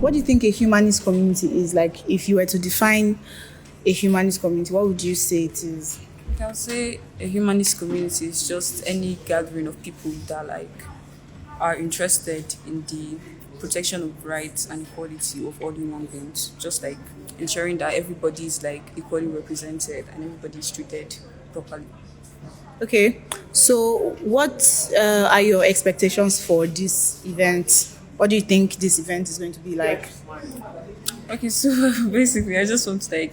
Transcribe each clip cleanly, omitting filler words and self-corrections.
What do you think a humanist community is? Like, if you were to define a humanist community, what would you say it is? I can say a humanist community is just any gathering of people that are interested in the protection of rights and equality of all human beings. Just like ensuring that everybody is equally represented and everybody is treated properly. Okay, so what are your expectations for this event? What do you think this event is going to be like? Okay, so basically, I just want to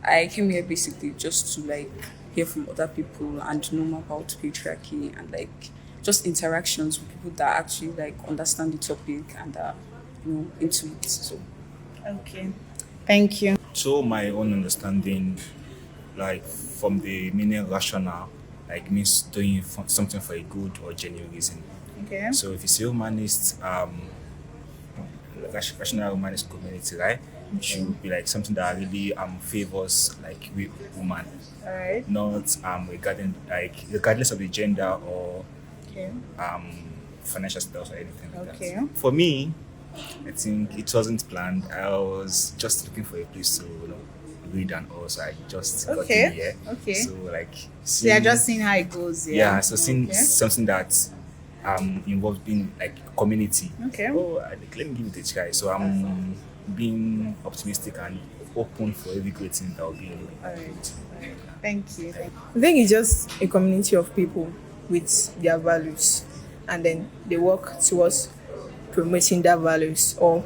I came here basically just to hear from other people and know more about patriarchy and just interactions with people that actually understand the topic and are into it. So Okay, thank you. So my own understanding, from the meaning rational, means doing something for a good or genuine reason. Okay. So if you say humanist, rational humanist community, right, should be something that really favors we woman, All right. not regarding regardless of the gender or Okay. financial status or anything like Okay. that. For me, I think it wasn't planned. I was just looking for a place to read and also I just got Okay. in here. Okay. So So you're just seeing how it goes. yeah, so seeing Okay. something that involved being community. Okay. Oh, let me give it a try. So I'm being optimistic and open for every great thing that will be. All right. Thank you. I think it's just a community of people with their values, and then they work towards promoting their values or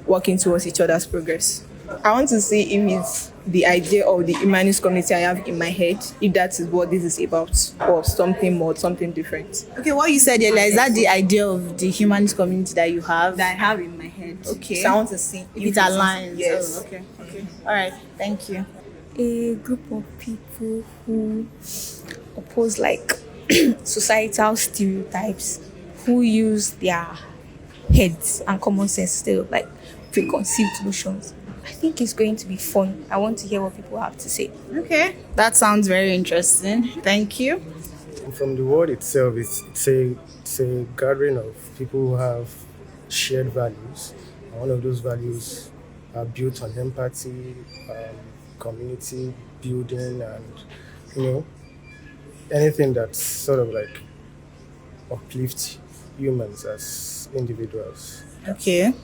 working towards each other's progress. I want to see if it's the idea of the humanist community I have in my head, if that is what this is about, or something more, something different. Okay, what you said earlier, is that the idea of the humanist community that you have? That I have in my head. Okay. So I want to see If it aligns. Yes. Oh, okay. Okay. All right. Thank you. A group of people who oppose societal stereotypes, who use their heads and common sense instead of preconceived notions. I think it's going to be fun. I want to hear what people have to say. Okay. That sounds very interesting. Thank you. From the word itself, it's a gathering of people who have shared values. And one of those values are built on empathy, community building, and anything that's sort of uplift humans as individuals. Okay.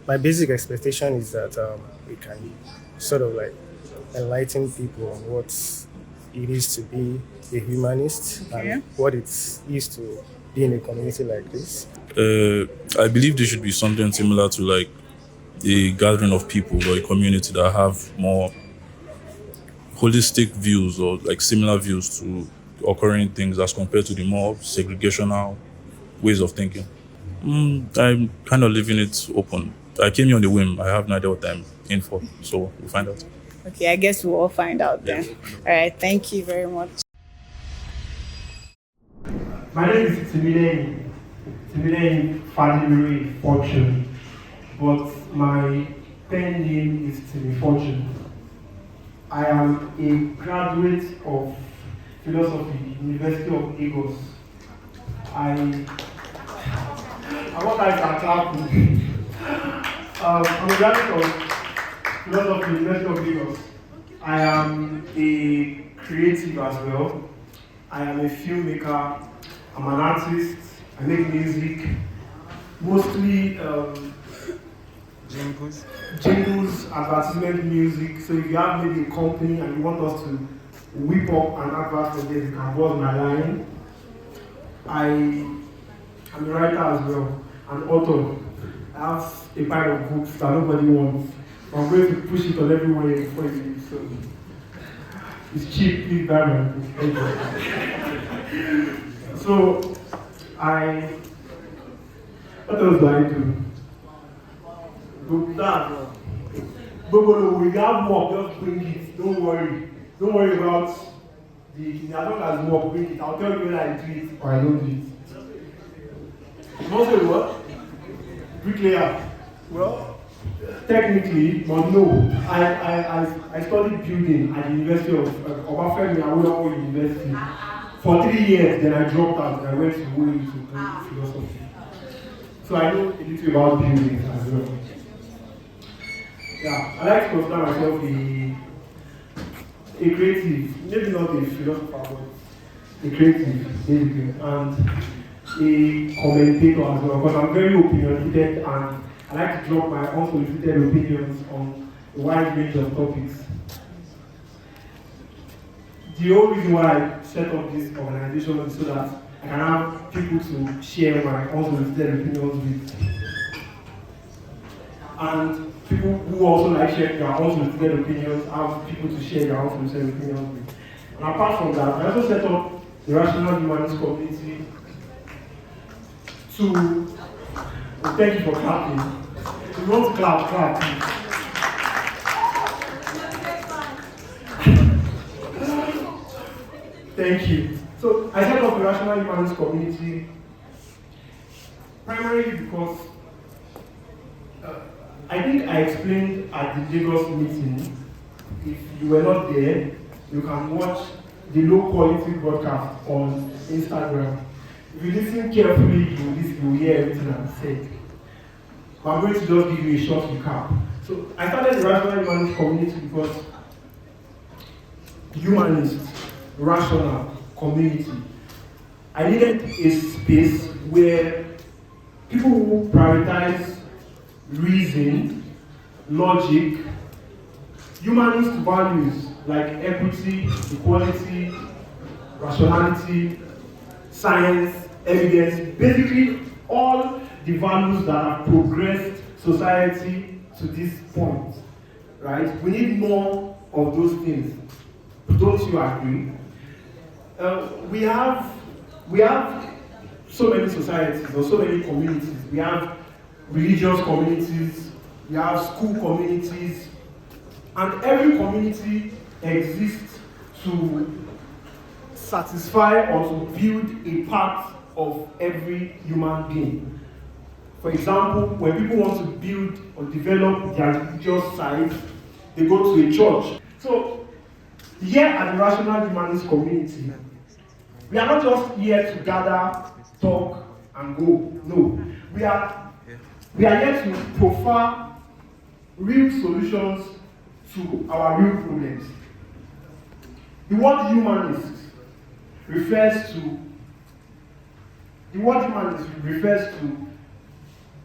My basic expectation is that we can sort of enlighten people on what it is to be a humanist and what it is to be in a community like this. I believe there should be something similar to a gathering of people or a community that have more holistic views or similar views to occurring things as compared to the more segregational ways of thinking. I'm kind of leaving it open. I came here on the whim. I have no idea what I'm in for, so we'll find out. Okay, I guess we'll all find out then. Yeah. All right, thank you very much. My name is Timilene Fadimiri Fortune, but my pen name is Timmy Fortune. I am a graduate of philosophy, University of Lagos. I want guys are clapping. I'm a graduate of philosophy, University of Lagos. I am a creative as well. I am a filmmaker. I'm an artist. I make music, mostly jingles, advertisement music. So if you have maybe a company and you want us to whip up an advert for them, you can buzz my line. I'm a writer as well, an author. I have a pile of books that nobody wants. I'm going to push it on everywhere before you leave. So it's cheap, please buy my book. So what else do I do? We have work, just bring it. Don't worry. Don't worry about as long as work, bring it. I'll tell you when I do it or I don't do it. Mostly what? Bricklayer. Well, technically, but no. I studied building at the University of Obafemi Awolowo University for 3 years. Then I dropped out and I went to UAE to do philosophy. So I know a little about building as well. Yeah, I like to consider myself a creative, maybe not a philosopher, but a creative, basically, and a commentator as well, because I'm very opinionated and I like to drop my unsolicited opinions on a wide range of topics. The whole reason why I set up this organization is so that I can have people to share my unsolicited opinions with. And people who also like sharing their unsolicited opinions have people to share their unsolicited opinions with. And apart from that, I also set up the Rational Humanist Community to, thank you for clapping. If you want to clap, clap. Thank you. So I set up the Rational Humanist Community primarily because I think I explained at the Lagos meeting. If you were not there, you can watch the low quality broadcast on Instagram. If you listen carefully, you will hear everything I've said. But I'm going to just give you a short recap. So I started the Rational Humanist Community because humanists, rational community. I needed a space where people who prioritize reason, logic, humanist values like equity, equality, rationality, science, evidence, basically all the values that have progressed society to this point, right? We need more of those things. Don't you agree? We have so many societies or so many communities. We have religious communities, we have school communities, and every community exists to satisfy or to build a part of every human being. For example, when people want to build or develop their religious side, they go to a church. So, here at the Rational Humanist Community, we are not just here to gather, talk, and go. No. We are here to proffer real solutions to our real problems. The word humanist refers to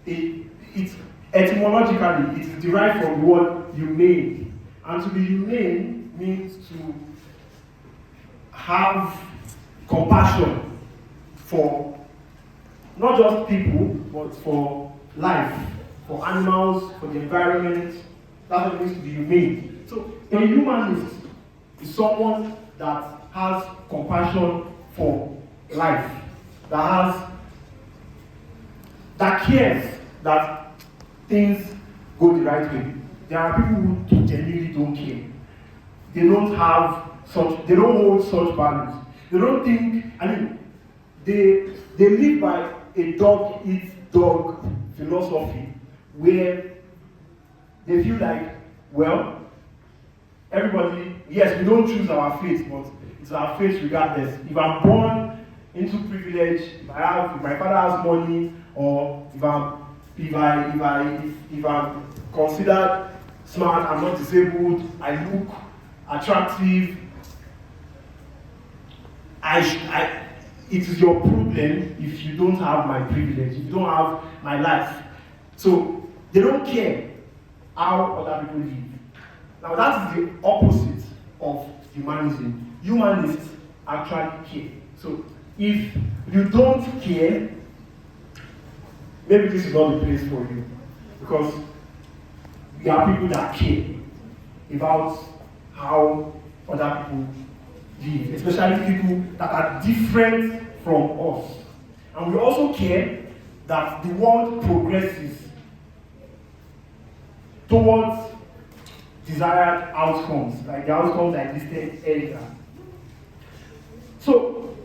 it's etymologically, it's derived from the word humane. And to be humane means to have compassion for not just people, but for life, for animals, for the environment. That's what it means to be humane. So a humanist is someone that has compassion for life, that cares that things go the right way. There are people who genuinely don't care. They don't hold such values. They don't think, they live by a dog eats dog philosophy where they feel like, well, everybody, yes, we don't choose our fate, but it's our fate regardless. If I'm born into privilege, if my father has money, or if I'm considered smart, I'm not disabled, I look attractive, it is your problem if you don't have my privilege, if you don't have my life. So they don't care how other people live. Now that is the opposite of humanism. Humanists actually care. So if you don't care, maybe this is not the place for you, because there are people that care about how other people live, especially people that are different from us. And we also care that the world progresses towards desired outcomes, like the outcomes I listed earlier. So,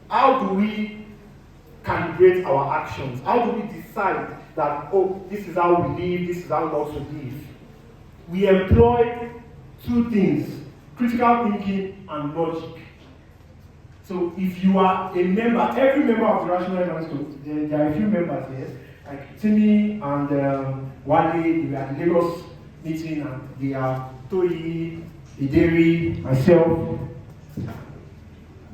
how do we calibrate our actions? How do we decide that, oh, this is how we live, this is how not to live? We employ two things: critical thinking and logic. So if you are a member, every member of the Rational Humanist Community, there are a few members here, like Timmy and Wale, they were at the Lagos meeting, and they are Toyi, Ideri, myself.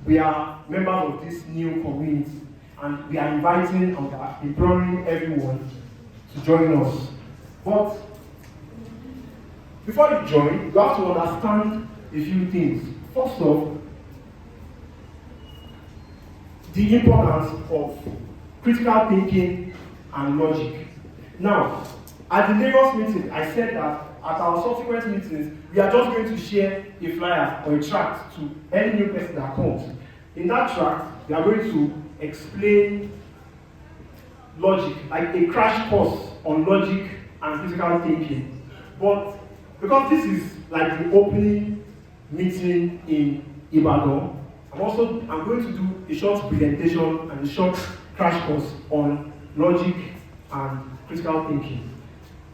We are members of this new community, and we are inviting and we are imploring everyone to join us. But before you join, you have to understand a few things. First off, the importance of critical thinking and logic. Now, at the Lagos meeting, I said that at our subsequent meetings, we are just going to share a flyer or a tract to any new person that comes. In that tract, we are going to explain logic, like a crash course on logic and critical thinking. But because this is like the opening meeting in Ibadan, I'm going to do a short presentation and a short crash course on logic and critical thinking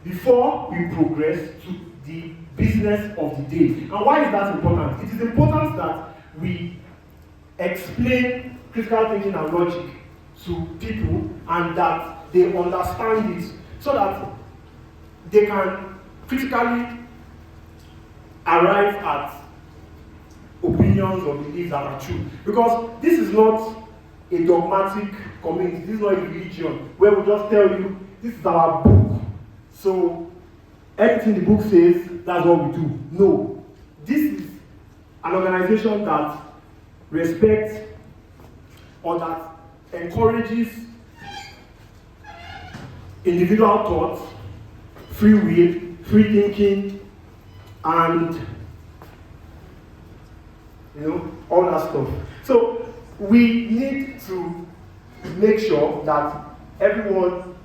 before we progress to the business of the day. And why is that important? It is important that we explain critical thinking and logic to people and that they understand it so that they can critically arrive at opinions or beliefs that are true. Because this is not a dogmatic community, this is not a religion where we just tell you this is our book, so everything the book says, that's what we do. No. This is an organization that respects or that encourages individual thought, free will, free thinking, and all that stuff. So we need to make sure that everyone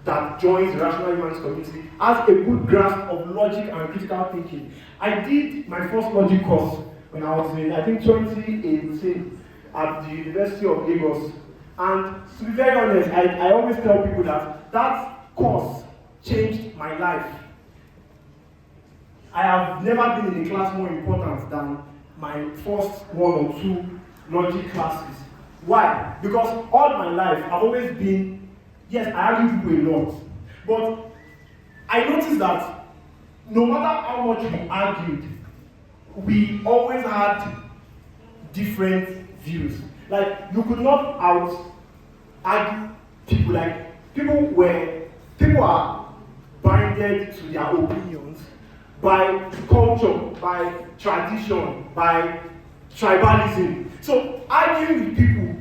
that joins the Rational Humanist Community has a good grasp of logic and critical thinking. I did my first logic course when I was in, I think, 2018 at the University of Lagos. And to be very honest, I always tell people that that course changed my life. I have never been in a class more important than my first 1 or 2 logic classes. Why? Because all my life I've always been, yes, I argue people a lot, but I noticed that no matter how much we argued, we always had different views. Like, you could not out-argue people. Like, people are binded to their opinions by culture, by tradition, by tribalism. So arguing with people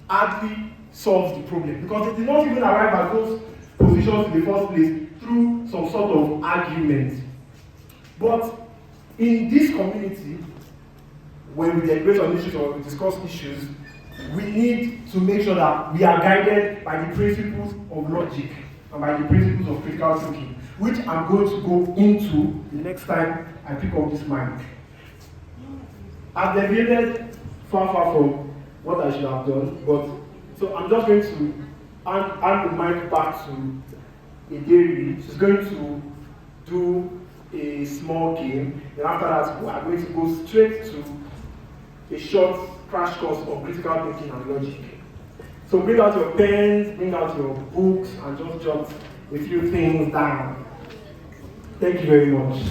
hardly solves the problem because they did not even arrive at those positions in the first place through some sort of argument. But in this community, when we deliberate on issues or we discuss issues, we need to make sure that we are guided by the principles of logic and by the principles of critical thinking, which I'm going to go into the next time I pick up this mic. I've deviated far from what I should have done, but so I'm just going to hand the mic back to Ideri. She's going to do a small game. Then after that, we are going to go straight to a short crash course on critical thinking and logic. So bring out your pens, bring out your books, and just jot a few things down. Thank you very much.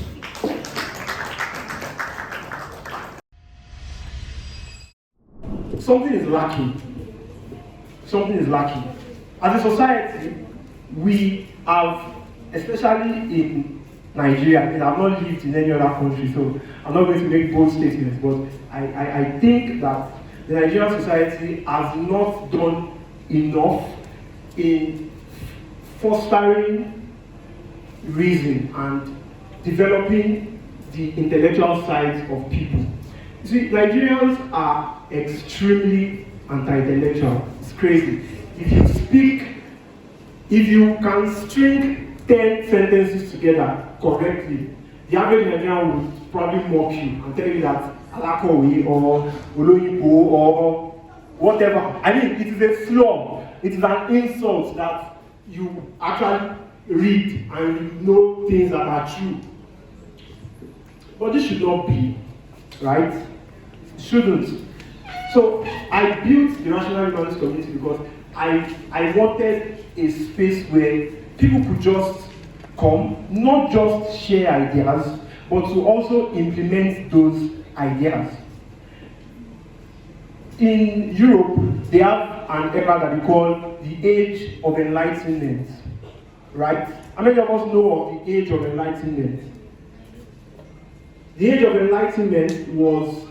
Something is lacking. Something is lacking. As a society, we have, especially in Nigeria, and I've not lived in any other country, so I'm not going to make bold statements, but I think that the Nigerian society has not done enough in fostering reason and developing the intellectual sides of people. You see, Nigerians are extremely anti-intellectual. It's crazy. If you can string 10 sentences together correctly, the average Nigerian would probably mock you and tell you that Alakowi or Oloyipo or whatever. I mean, it is a flaw. It is an insult that you actually read and you know things that are true. But this should not be, right? It shouldn't. So I built the National Humanist Community because I wanted a space where people could just come, not just share ideas, but to also implement those ideas. In Europe, they have an era that they call the Age of Enlightenment, right? How many of us know of the Age of Enlightenment? The Age of Enlightenment was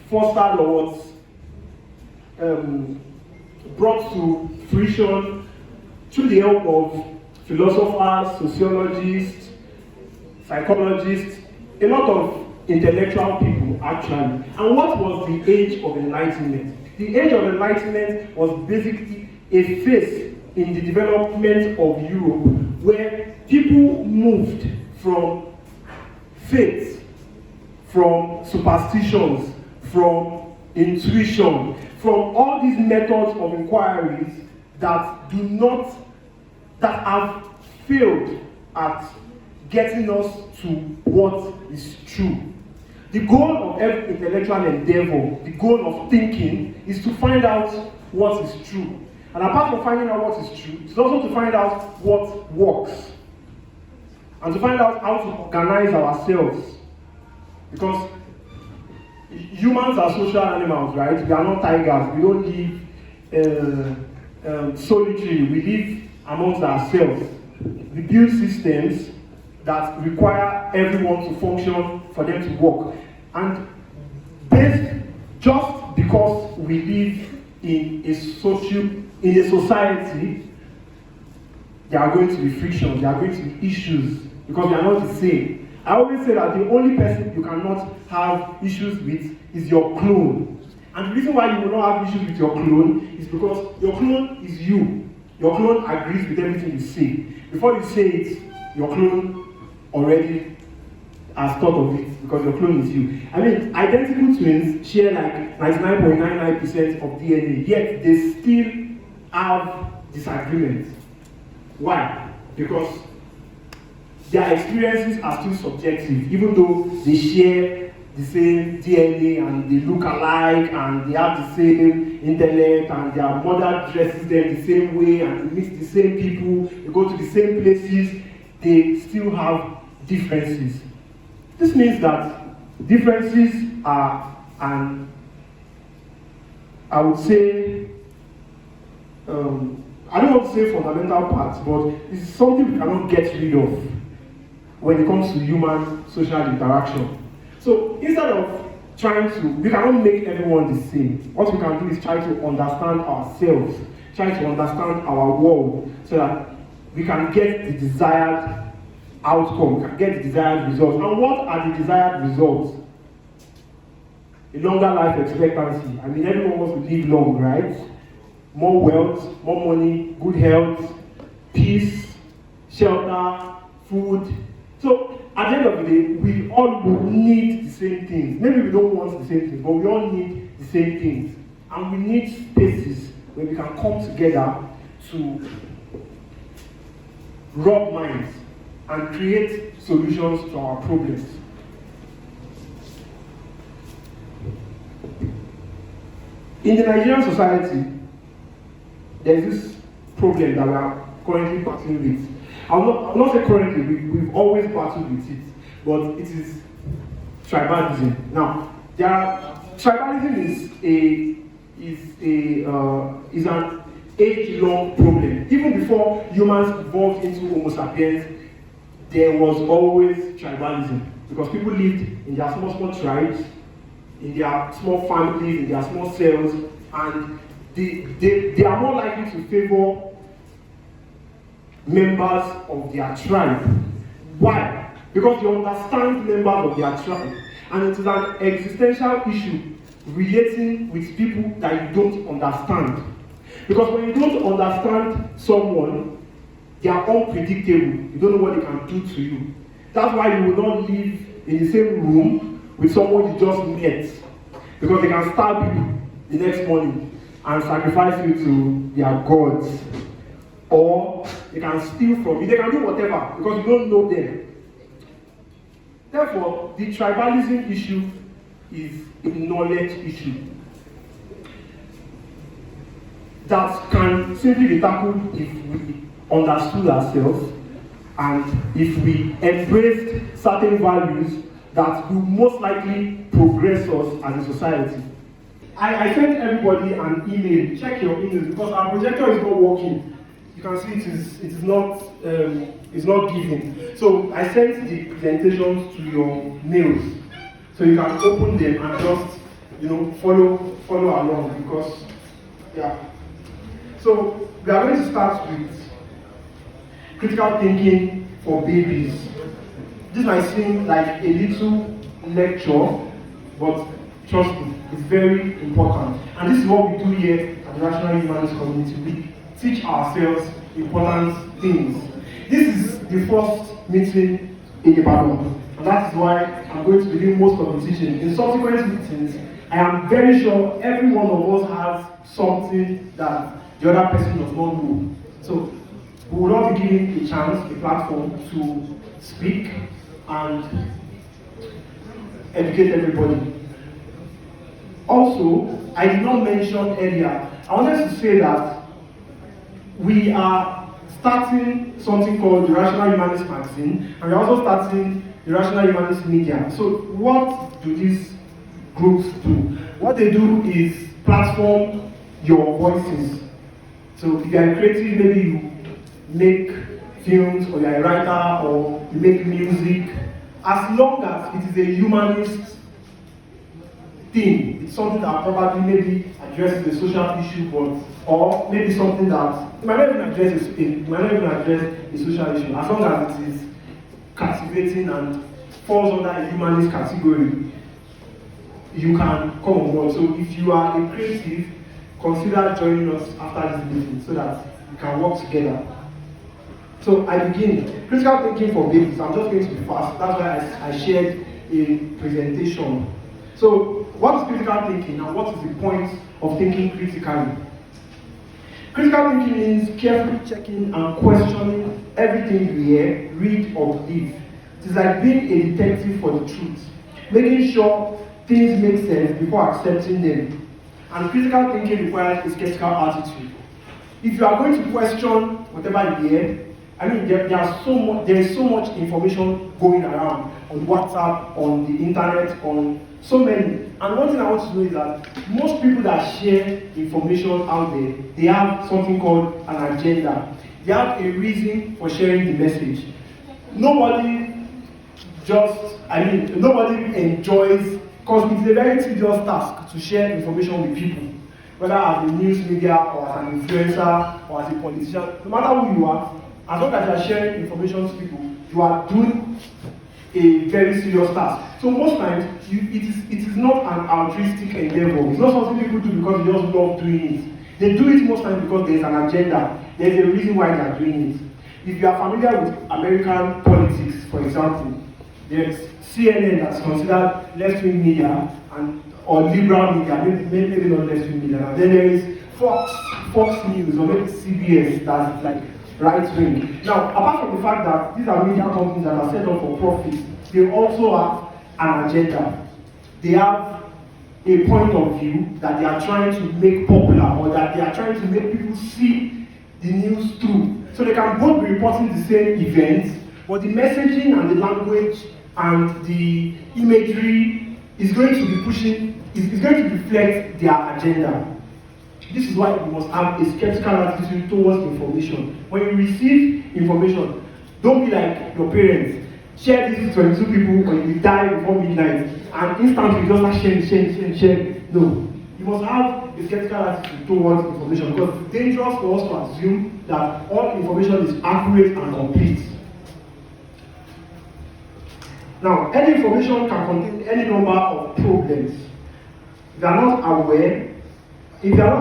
fostered or was brought to fruition through the help of philosophers, sociologists, psychologists, a lot of intellectual people actually. And what was the Age of Enlightenment? The Age of Enlightenment was basically a phase in the development of Europe where people moved from faith, from superstitions, from intuition, from all these methods of inquiries that have failed at getting us to what is true. The goal of every intellectual endeavor, the goal of thinking, is to find out what is true. And apart from finding out what is true, it's also to find out what works. And to find out how to organize ourselves. Because humans are social animals, right? We are not tigers. We don't live solitary. We live amongst ourselves. We build systems that require everyone to function for them to work. And just because we live in a society, there are going to be frictions, there are going to be issues, because we are not the same. I always say that the only person you cannot have issues with is your clone. And the reason why you will not have issues with your clone is because your clone is you. Your clone agrees with everything you say. Before you say it, your clone already has thought of it, because your clone is you. I mean, identical twins share like 99.99% of DNA, yet they still have disagreements. Why? Because their experiences are still subjective, even though they share the same DNA and they look alike and they have the same intellect and their mother dresses them the same way and they meet the same people, they go to the same places, they still have differences. This means that differences are I would say, I don't want to say fundamental parts, but it's something we cannot get rid of when it comes to human social interaction. So instead of we cannot make everyone the same. What we can do is try to understand ourselves, try to understand our world, so that we can get the desired outcome, we can get the desired results. And what are the desired results? A longer life expectancy. I mean, everyone wants to live long, right? More wealth, more money, good health, peace, shelter, food. So at the end of the day, we all will need the same things. Maybe we don't want the same things, but we all need the same things. And we need spaces where we can come together to rub minds and create solutions to our problems. In the Nigerian society, there is this problem that we are currently battling with. I'll not say currently, we've always battled with it, but it is tribalism. Now, tribalism is an age-long problem. Even before humans evolved into Homo sapiens, there was always tribalism, because people lived in their small tribes, in their small families, in their small cells, and they are more likely to favor members of their tribe. Why? Because they understand members of their tribe, and it is an existential issue relating with people that you don't understand. Because when you don't understand someone, they are unpredictable. You don't know what they can do to you. That's why you will not live in the same room with someone you just met, because they can stab you the next morning and sacrifice you to their gods, or they can steal from you. They can do whatever, because you don't know them. Therefore, the tribalism issue is a knowledge issue. that can simply be tackled if we understood ourselves and if we embraced certain values that will most likely progress us as a society. I sent everybody an email. Check your emails because our projector is not working. You can see it is not giving. So I sent the presentations to your mails, so you can open them and just follow along because yeah. So we are going to start with critical thinking for babies. This might seem like a little lecture, but trust me, it's very important. And this is what we do here at the Rational Humanist Community. We teach ourselves important things. This is the first meeting in Ibadan, and that is why I'm going to be doing most of the teaching. In subsequent meetings, I am very sure every one of us has something that the other person does not know. So we will all be given a chance, a platform to speak and educate everybody. Also, I did not mention earlier, I wanted to say that we are starting something called the Rational Humanist Magazine, and we're also starting the Rational Humanist Media. So what do these groups do? What they do is platform your voices. So if you are creative, maybe you make films, or you are a writer, or you make music, as long as it is a humanist thing, it's something that probably maybe addresses a social issue, or maybe something that it might not even address a social issue, as long as it is captivating and falls under a humanist category, you can come on board. So if you are a creative, consider joining us after this meeting so that we can work together. So I begin. Critical thinking for babies. I'm just going to be fast. That's why I shared a presentation. So what is critical thinking and what is the point of thinking critically? Critical thinking means carefully checking and questioning everything you hear, read, or believe. It is like being a detective for the truth, making sure things make sense before accepting them. And critical thinking requires a skeptical attitude. If you are going to question whatever you hear, I mean, there is so much information going around on WhatsApp, on the internet, on so many. And one thing I want to know is that most people that share information out there, they have something called an agenda. They have a reason for sharing the message. Nobody enjoys, because it's a very tedious task to share information with people, whether as a news media or as an influencer or as a politician. No matter who you are, as long as you are sharing information to people, you are doing a very serious task. So most times, it is not an altruistic endeavor. It's not something people do because they just love doing it. They do it most times because there is an agenda. There is a reason why they are doing it. If you are familiar with American politics, for example, there is CNN that's considered left-wing media or liberal media, maybe not left-wing media. And then there is Fox News or maybe CBS that's like right-wing. Now, apart from the fact that these are media companies that are set up for profit, they also have an agenda. They have a point of view that they are trying to make popular, or that they are trying to make people see the news through. So they can both be reporting the same events, but the messaging and the language and the imagery is going to be is going to reflect their agenda. This is why we must have a skeptical attitude towards information. When you receive information, don't be like your parents. Share this with 22 people and you will die before midnight, and instantly you just start sharing. No. You must have a skeptical attitude towards information, because it's dangerous for us to assume that all information is accurate and complete. Now, any information can contain any number of problems. If you are not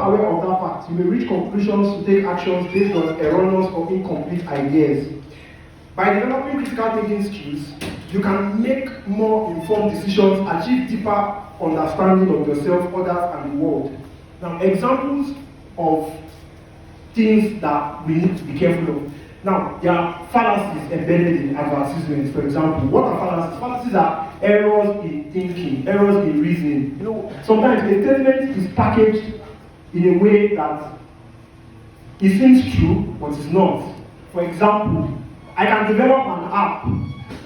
aware of that fact, you may reach conclusions to take actions based on erroneous or incomplete ideas. By developing critical thinking skills, you can make more informed decisions, achieve deeper understanding of yourself, others, and the world. Now, examples of things that we need to be careful of. Now, there are fallacies embedded in advertisements, for example. What are fallacies? Fallacies are errors in thinking, errors in reasoning. Sometimes a statement is packaged in a way that it seems true, but it's not. For example, I can develop an app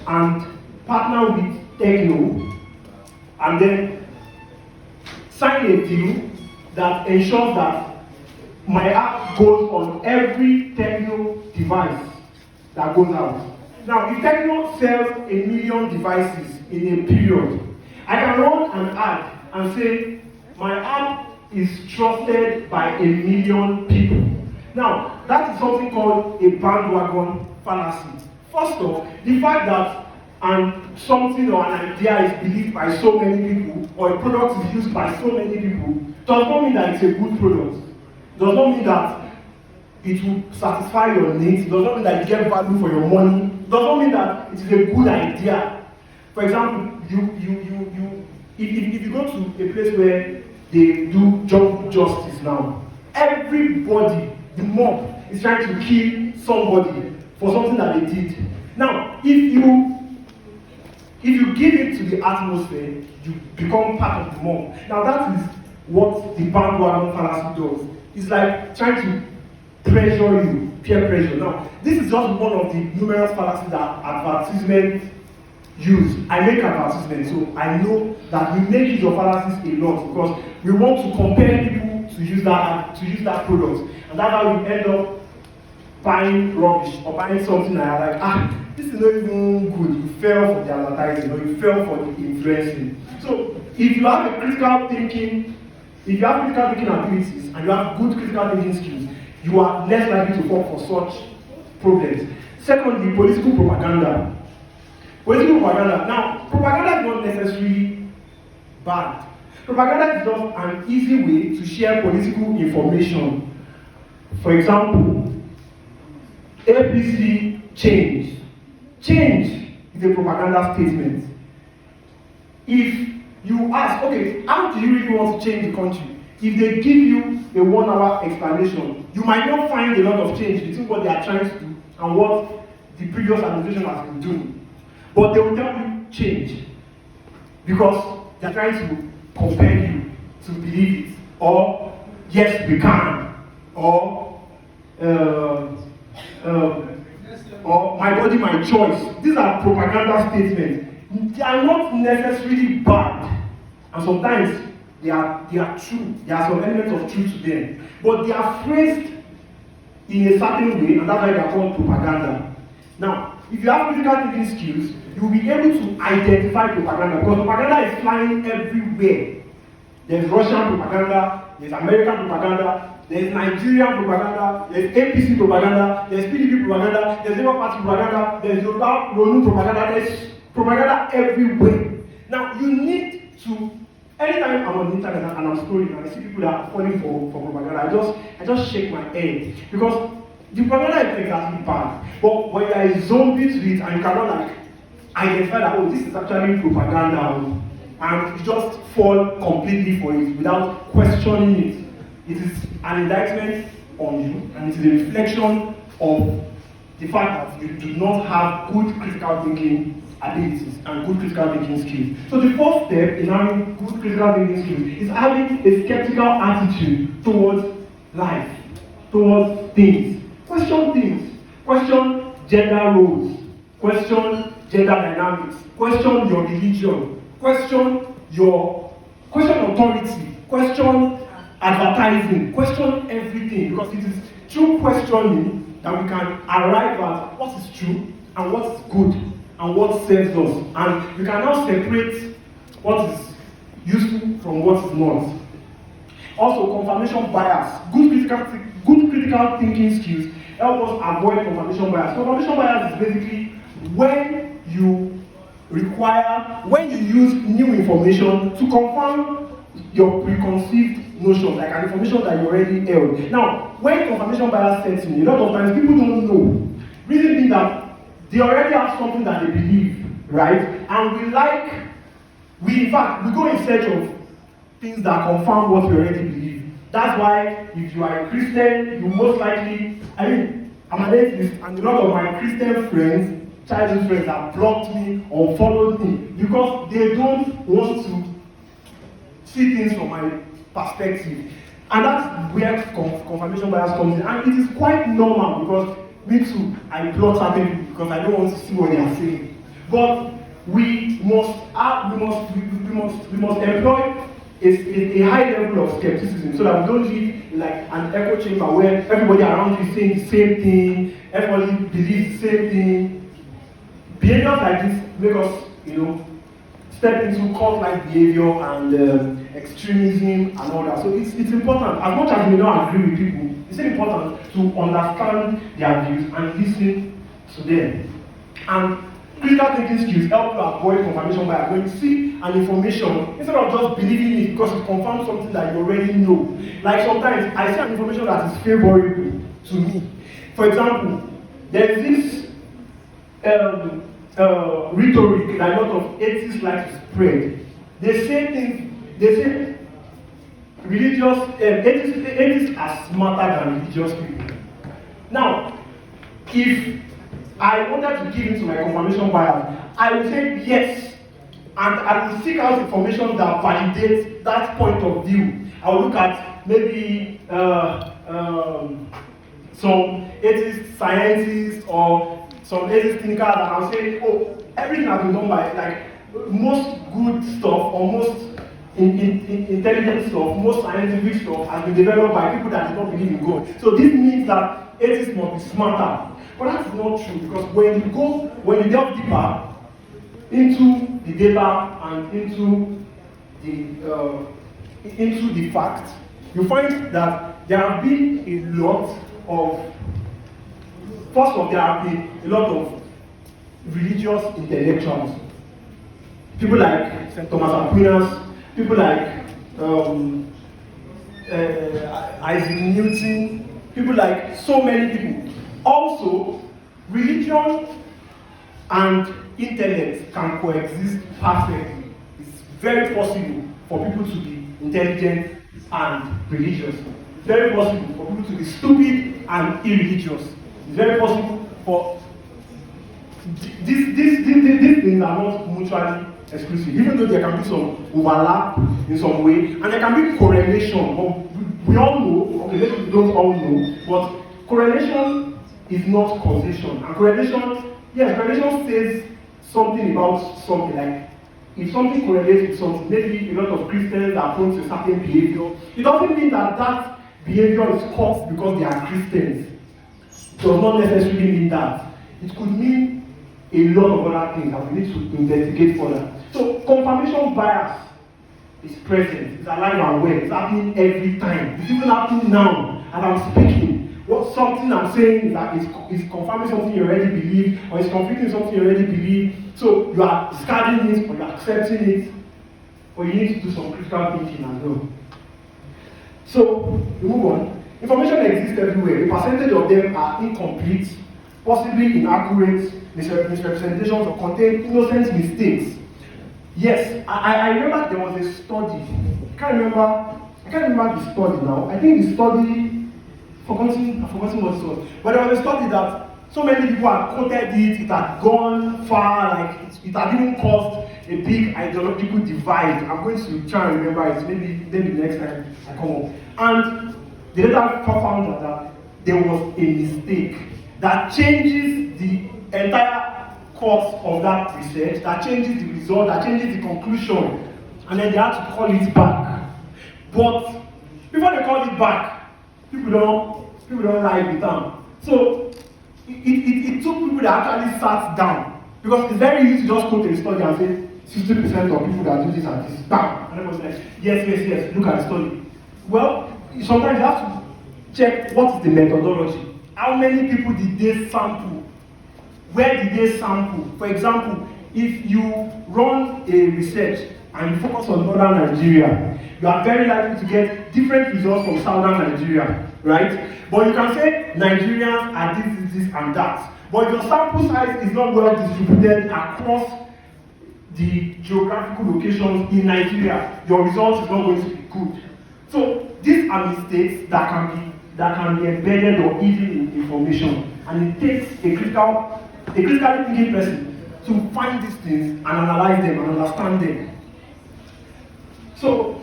and partner with Techno and then sign a deal that ensures that my app goes on every Techno device that goes out. Now, if Techno sells 1 million devices in a period, I can run an ad and say, my app is trusted by 1 million people. Now, that is something called a bandwagon fallacy. First off, the fact that something or an idea is believed by so many people, or a product is used by so many people, does not mean that it's a good product. Does not mean that it will satisfy your needs. Does not mean that you get value for your money. Does not mean that it is a good idea. For example, if you go to a place where they do jungle justice now, everybody, the mob, is trying to kill somebody for something that they did. Now, if you give it to the atmosphere, you become part of the mob. Now, that is what the bandwagon fallacy does. It's like trying to pressure you, peer pressure. Now, this is just one of the numerous fallacies that advertisements use. I make advertisements, so I know that we make use of fallacies a lot because we want to compel people to use that product, and that's how we end up buying rubbish or buying something like this is not even good. You fell for the advertising or you fell for the influencing. So if you have critical thinking abilities and you have good critical thinking skills, you are less likely to fall for such problems. Secondly, political propaganda. Political propaganda. Now, propaganda is not necessarily bad. Propaganda is just an easy way to share political information. For example, APC change. Change is a propaganda statement. If you ask, okay, how do you really want to change the country? If they give you a 1-hour explanation, you might not find a lot of change between what they are trying to do and what the previous administration has been doing. But they will tell you change because they are trying to compel you to believe it, or yes, we can, or my body, my choice. These are propaganda statements. They are not necessarily bad, and sometimes they are true. There are some elements of truth to them, but they are phrased in a certain way, and that's why they are called propaganda. Now, if you have critical thinking skills, you will be able to identify propaganda because propaganda is flying everywhere. There's Russian propaganda, there's American propaganda, there's Nigerian propaganda, there's APC propaganda, there's PDP propaganda, there's Labour Party propaganda, there's Yoruba Ronu propaganda, there's propaganda everywhere. Now, you need to, anytime I'm on the internet and I'm scrolling and I see people that are falling for propaganda, I just shake my head because the propaganda is exactly bad. But when you are a zombie to it and you cannot identify that, oh, this is actually propaganda, and you just fall completely for it without questioning it. It is an indictment on you, and it is a reflection of the fact that you do not have good critical thinking abilities and good critical thinking skills. So the first step in having good critical thinking skills is having a skeptical attitude towards life, towards things. Question things. Question gender roles. Question gender dynamics. Question your religion. Question authority. Question advertising. Question everything, because it is through questioning that we can arrive at what is true and what is good and what serves us, and we can now separate what is useful from what is not. Also, confirmation bias. Good critical thinking skills help us avoid confirmation bias. Confirmation bias is basically when you use new information to confirm your preconceived notion, like an information that you already held. Now, when confirmation bias sets in, a lot of times people don't know. Reason being that they already have something that they believe, right? And we go in search of things that confirm what we already believe. That's why if you are a Christian, you most likely, I'm an atheist, and a lot of my Christian friends, childhood friends, have blocked me or followed me because they don't want to see things from my perspective. And that's where confirmation bias comes in. And it is quite normal because me too, I plot certain people because I don't want to see what they are saying. But we must employ a high level of skepticism so that we don't live like an echo chamber where everybody around you is saying the same thing, everybody believes the same thing. Behaviors like this make us, step into cult-like behavior and extremism and all that. So it's important. As much as we don't agree with people, it's important to understand their views and listen to them. And critical thinking skills help to avoid confirmation bias. When you see an information, instead of just believing it because it confirms something that you already know. Like sometimes I see an information that is favorable to me. For example, there is this rhetoric that a lot of atheists like to spread. They say atheists are smarter than religious people. Now, if I wanted to give into my confirmation bias, I would say yes, and I will seek out information that validates that point of view. I will look at maybe some atheist scientists or some atheist thinkers that I'll say, oh, everything has been done by, like, most good stuff or most intelligent stuff, most scientific stuff has been developed by people that do not believe in God. So this means that atheists must be smarter. But that's not true, because when you delve deeper into the data and into the facts, you find that there have been a lot of religious intellectuals. People like St. Thomas Aquinas, people like Isaac Newton, people like so many people. Also, religion and intellect can coexist perfectly. It's very possible for people to be intelligent and religious. It's very possible for people to be stupid and irreligious. It's very possible for these things are not mutually exclusive, even though there can be some overlap in some way, and there can be correlation. But we all know, okay, maybe we don't all know, but correlation is not causation. And correlation says something about something. Like, if something correlates with something, maybe a lot of Christians are prone to a certain behavior. It doesn't mean that that behavior is caused because they are Christians. It does not necessarily mean that. It could mean a lot of other things that we need to investigate further. So confirmation bias is present, it's alive and well, it's happening every time. It's even happening now as I'm speaking. What something I'm saying is that it's confirming something you already believe, or it's confirming something you already believe. So you are discarding it, or you are accepting it, or you need to do some critical thinking as well. So we move on. Information exists everywhere. A percentage of them are incomplete, possibly inaccurate, misrepresentations, or contain innocent mistakes. Yes, I remember there was a study. I can't remember the study now. I think the study, I've forgotten what it was. But there was a study that so many people had quoted it, it had gone far, like it had even caused a big ideological divide. I'm going to try and remember it, maybe next time I come up. And they later found that there was a mistake that changes the entire course of that research, that changes the result, that changes the conclusion, and then they had to call it back. But before they called it back, people don't like the term. So it took people that actually sat down, because it's very easy to just quote a study and say 60% of people that do this and this, bam, and everyone's like, yes, look at the study. Well, sometimes you have to check what is the methodology. How many people did they sample? Where did they sample? For example, if you run a research and you focus on northern Nigeria, you are very likely to get different results from southern Nigeria, right? But you can say Nigerians are this, and that. But if your sample size is not well distributed across the geographical locations in Nigeria, your results is not going to be good. So these are mistakes that can be embedded or hidden in information, and it takes a critically thinking person to find these things and analyze them and understand them. So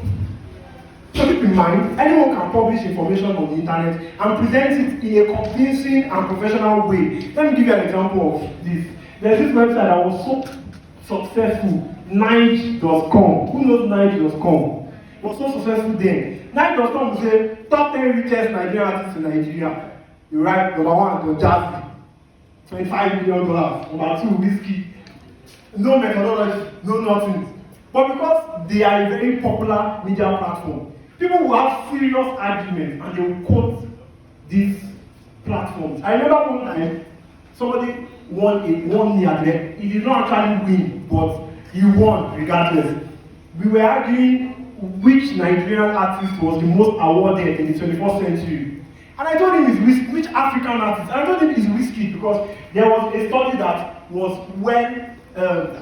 So keep in mind, anyone can publish information on the internet and present it in a convincing and professional way. Let me give you an example of this. There's this website that was so successful, Nige.com. Who knows Nige.com? It was so successful then. Nige.com will say top 10 richest Nigerian artists in Nigeria. You write number 1, Don Jazzy, $25 million. Number 2, Whiskey. No methodology, no nothing. But because they are a very popular media platform, people will have serious arguments and they will quote these platforms. I remember one time somebody won me at the end. He did not actually win, but he won regardless. We were arguing which Nigerian artist was the most awarded in the 21st century. And I told him which African artist. And I told him it's Whiskey because there was a study that was well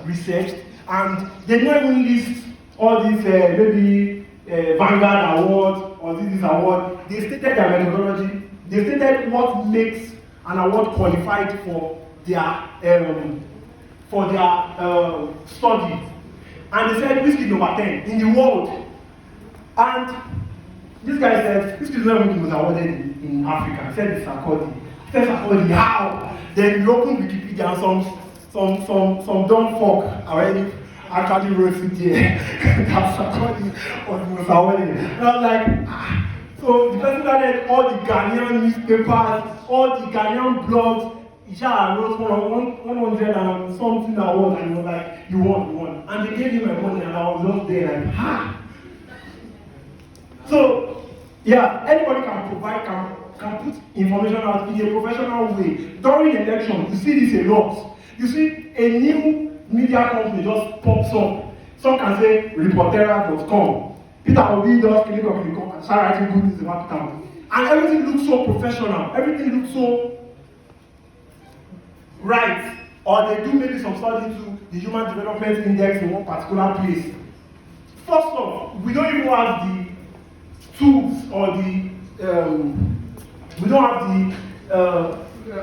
researched, and they didn't even list all these maybe Vanguard Award or this award. They stated their methodology. They stated what makes an award qualified for their study. And they said Whiskey number 10 in the world. And this guy said Whiskey is not even was awarded in Africa. He said it's Sarkozy. He said Sarkozy, how? Then we opened Wikipedia and some dumb folk already actually wrote it there. That's Sarkozy was awarded. And I was like, So the person that had all the Ghanaian newspapers, all the Ghanaian blogs, Isha wrote 100 and something awards, and he was like, you won. And they gave him my money, and I was just there like, ha! So, yeah, anybody can put information out in a professional way. During election, you see this a lot. You see a new media company just pops up. Some can say reportera.com. Peter Obi does click and start writing good things about Peter. And everything looks so professional. Everything looks so right. Or they do maybe some study to the Human Development Index in one particular place. First off, we don't even have the tools or we don't have the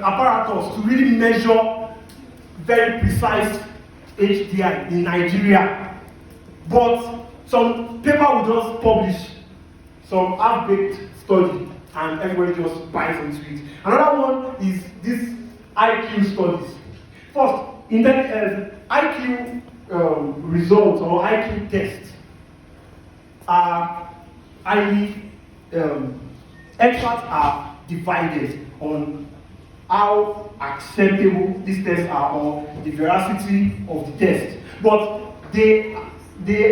apparatus to really measure very precise HDI in Nigeria. But some paper will just publish some half-baked study and everybody just buys into it. Another one is this IQ studies. First, in that IQ results or IQ tests are highly, experts are divided on how acceptable these tests are or the veracity of the test. But they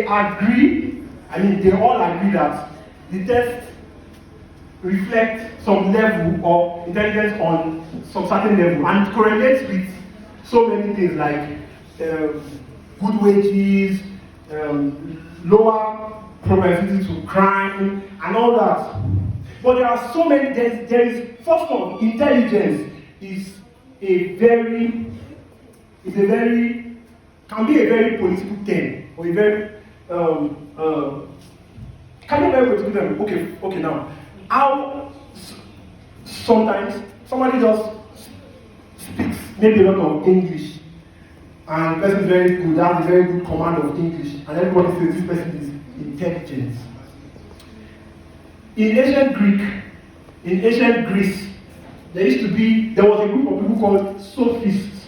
agree, they all agree that the test reflects some level of intelligence on some certain level and correlates with so many things like good wages, lower propensity to crime, and all that. But there are so many, there is, first of all, intelligence can be a very political term, or a very, can be a very political term. Okay, now, how sometimes somebody just speaks maybe a lot of English, and the person is very good, has a very good command of English, and everybody says this person is intelligent. In ancient Greece, there was a group of people called sophists.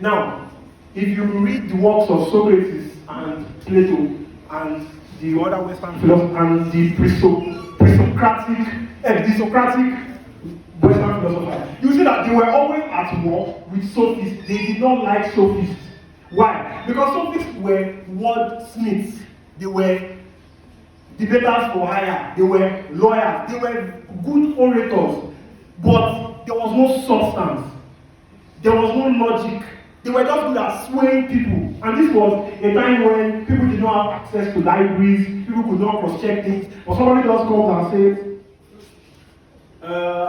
Now, if you read the works of Socrates and Plato and the other Western philosophers and the Socratic Western philosophers, you see that they were always at war with sophists. They did not like sophists. Why? Because sophists were wordsmiths. They were debaters for hire. They were lawyers. They were good orators. But there was no substance. There was no logic. They were just good at swaying people. And this was a time when people did not have access to libraries, people could not cross-check things. Or somebody just comes and says, I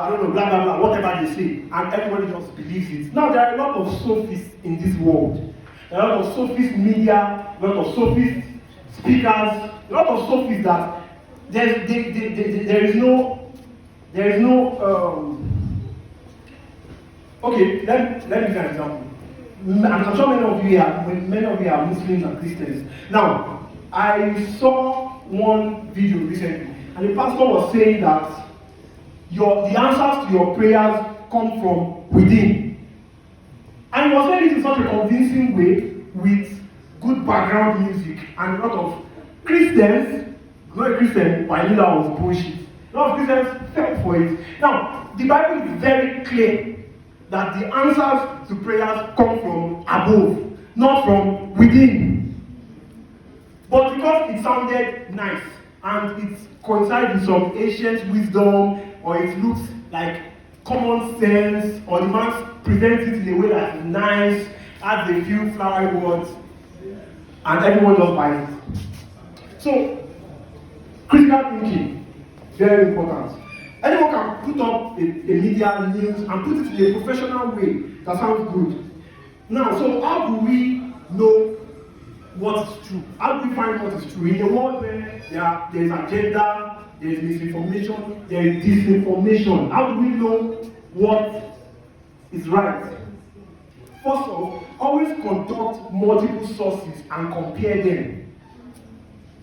don't know, blah, blah, blah, whatever they say. And everybody just believes it. Now, there are a lot of sophists in this world. There are a lot of sophist media, a lot of sophist speakers, a lot of sophists that there is no okay, let me give an example. I'm sure many of you are Muslims and Christians. Now, I saw one video recently, and the pastor was saying that the answers to your prayers come from within. And he was saying it in such a convincing way with good background music and a lot of Christians, not a Christian, but I knew that was bullshit. A lot of Christians fell for it. Now, the Bible is very clear that the answers to prayers come from above, not from within. But because it sounded nice and it coincides with some ancient wisdom, or it looks like common sense, or the man presents it in a way that is nice, adds a few flowery words, and everyone just buys it. So, critical thinking, very important. Anyone can put up a media news and put it in a professional way that sounds good. Now, so how do we know what is true? How do we find what is true? In a world where there is agenda, there is misinformation, there is disinformation, how do we know what is right? First of all, always conduct multiple sources and compare them.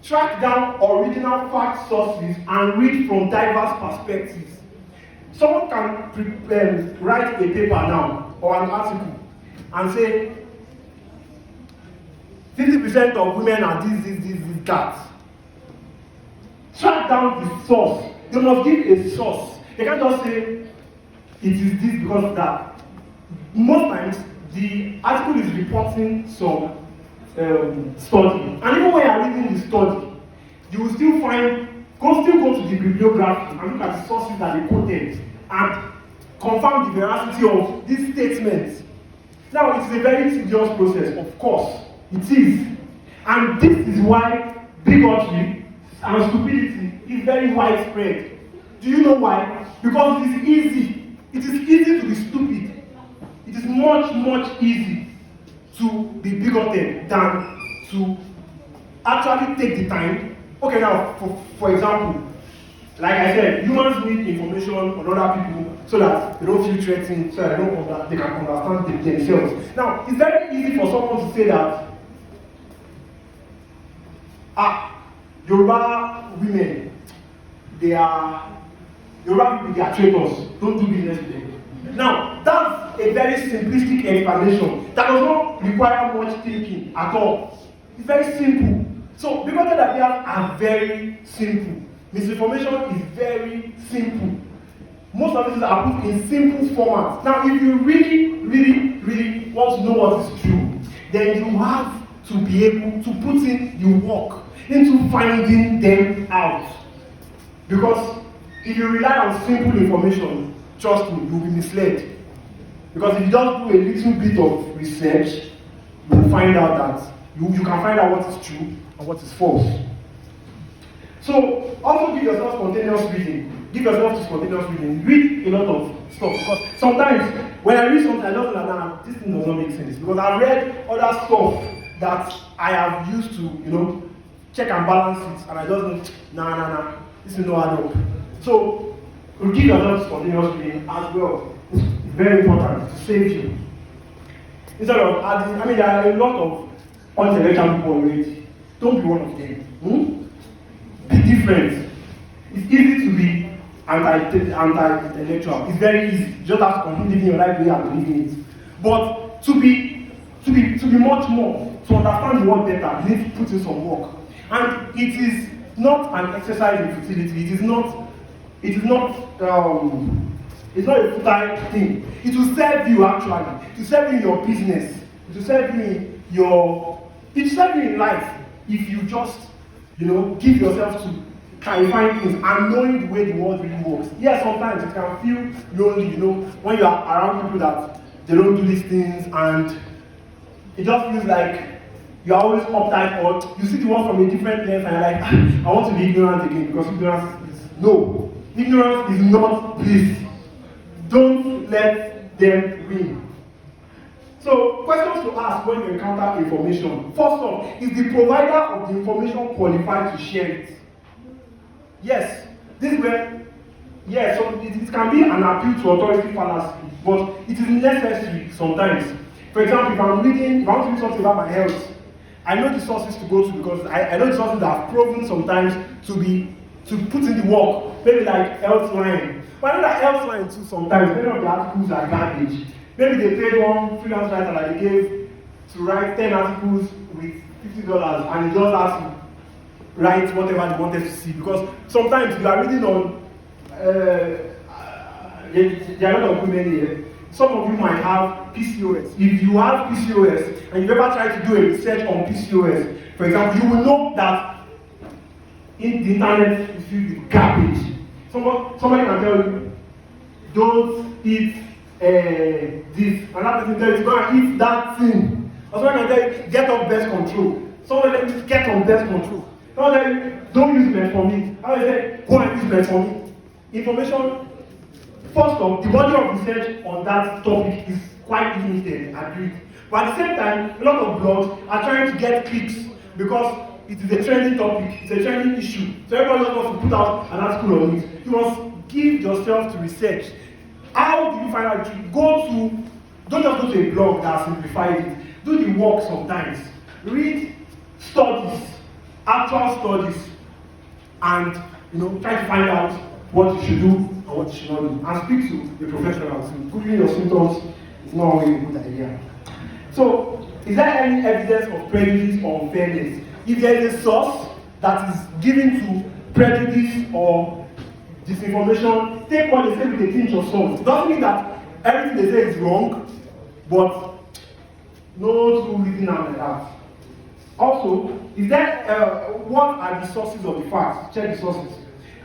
Track down original fact sources and read from diverse perspectives. Someone can write a paper now or an article and say 50% of women are this, that. Track down the source. They must give a source. They can't just say it is this because of that. Most times, the article is reporting some study. And even when you are reading the study, you will still go to the bibliography and look at the sources that they quoted and confirm the veracity of these statements. Now, it's a very tedious process, of course. It is. And this is why bigotry and stupidity is very widespread. Do you know why? Because it is easy. It is easy to be stupid. It is much easy to be bigoted than to actually take the time. Okay, now, for example, like I said, humans need information on other people so that they don't feel threatened, so that they can understand themselves. Now, it's very easy for someone to say that, Yoruba women, Yoruba people, they are traitors, don't do business with them. Now, that's a very simplistic explanation that does not require much thinking at all. It's very simple. So, bigoted ideas are very simple. Misinformation is very simple. Most of these are put in simple formats. Now, if you really want to know what is true, then you have to be able to put in the work into finding them out. Because if you rely on simple information, trust me, you'll be misled. Because if you just do a little bit of research, you will find out that you can find out what is true and what is false. So, also give yourself spontaneous reading. Give yourself to spontaneous reading. Read a lot of stuff. Because sometimes, when I read something, I don't know that this thing does not make sense. Because I've read other stuff that I have used to, check and balance it. And I just know, this is no add up. So, give yourself to spontaneous reading as well. It's very important to save you. Instead of adding, there are a lot of intellectual people already. Don't be one of them. Be different. It's easy to be anti-intellectual. It's very easy. You just have to continue living your life the way you are living it. But to be much more, to understand the world better, you need to put in some work. And it is not an exercise in futility. It is not a full-time thing. It will serve you actually. It will serve you in your business. It will serve you in life if you just, give yourself to clarifying things and knowing the way the world really works. Yes, sometimes it can feel lonely, when you are around people that they don't do these things and it just feels like you are always uptight, or you see the world from a different lens and you're like, I want to be ignorant again, because ignorance is not bliss. Don't let them win. So, questions to ask when you encounter information. First off, is the provider of the information qualified to share it? Yes. This is where, so it can be an appeal to authority fallacy, but it is necessary sometimes. For example, if I want to read something about my health, I know the sources to go to because I know the sources that have proven sometimes to be to put in the work, maybe like Healthline. But I know that Healthline too sometimes, many of the articles are garbage. Maybe they paid one freelance writer that they gave to write 10 articles with $50 and he just has to write whatever they wanted to see. Because sometimes you are reading on, there are a lot of women here. Some of you might have PCOS. If you have PCOS and you've ever tried to do a research on PCOS, for example, you will know that in the internet is filled with garbage. Somebody can tell you, don't eat this. Another person tells you, go and eat that thing. Or somebody can tell you, get off birth control. Somebody tells you, get on birth control. Somebody tells you, don't use metformin. I say, go and use metformin. Information. First off, the body of research on that topic is quite limited, agreed. But at the same time, a lot of blogs are trying to get clicks because it is a trending topic, it's a trending issue. So everybody wants to put out an article on it. You must give yourself to research. How do you find out? Don't just go to a blog that simplifies it. Do the work sometimes. Read studies, actual studies, and try to find out what you should do and what you should not do. And speak to the professionals. Googling your symptoms is not always a good idea. So, is there any evidence of prejudice or unfairness? If there is a source that is given to prejudice or disinformation, take what they say with a pinch of salt. It doesn't mean that everything they say is wrong, but no true reason like that. Also, is there what are the sources of the facts? Check the sources.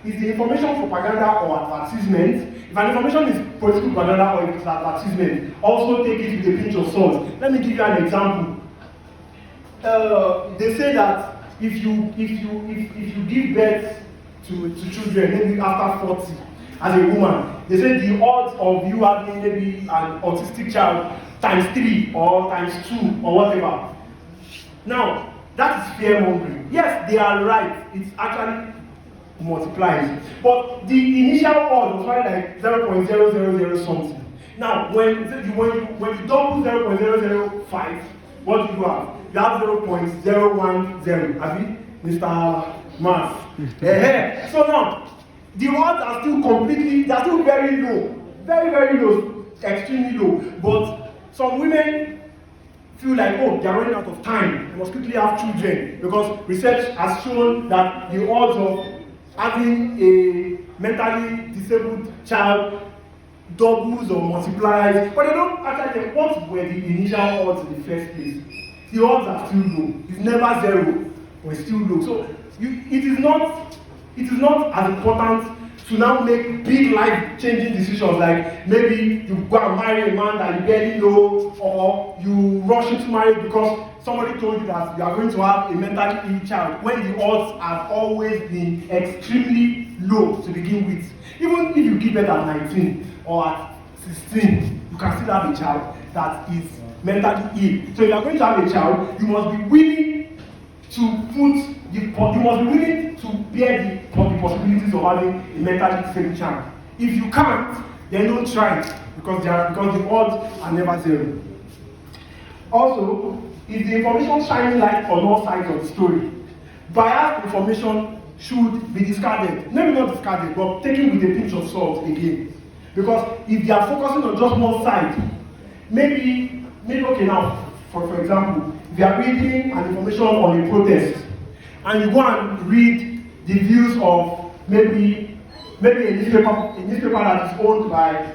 Is the information propaganda or advertisement? If an information is political propaganda or if it's advertisement, also take it with a pinch of salt. Let me give you an example. They say that if you give birth to children maybe after 40 as a woman, they say the odds of you having maybe an autistic child times 3 or times 2 or whatever. Now, that is fear mongering. Yes, they are right. It's actually multiplies. But the initial odds was like 0.000 something. Now, when you double 0.005, what do you have? You have 0.010. Have you, Mr. Math? So now, the odds are still very low. Very, very low. Extremely low. But some women feel like, oh, they are running out of time. They must quickly have children. Because research has shown that the odds of having a mentally disabled child doubles or multiplies. But they don't actually say what were the initial odds in the first place. The odds are still low. It's never zero, but it's still low. So it is not as important to now make big life-changing decisions like maybe you go and marry a man that you barely know, or you rush into marriage because somebody told you that you are going to have a mentally ill child when the odds have always been extremely low to begin with. Even if you give birth at 19 or at 16, you can still have a child that is mentally ill. So if you are going to have a child, you must be willing to bear the possibilities of having a mentally disabled child. If you can't, then don't try it because the odds are never zero. Also, is the information shining light on all sides of the story? Biased information should be discarded. Maybe not discarded, but taken with a pinch of salt again. Because if they are focusing on just one side, maybe okay now, for example, if you are reading an information on a protest, and you go and read the views of maybe a newspaper that is owned by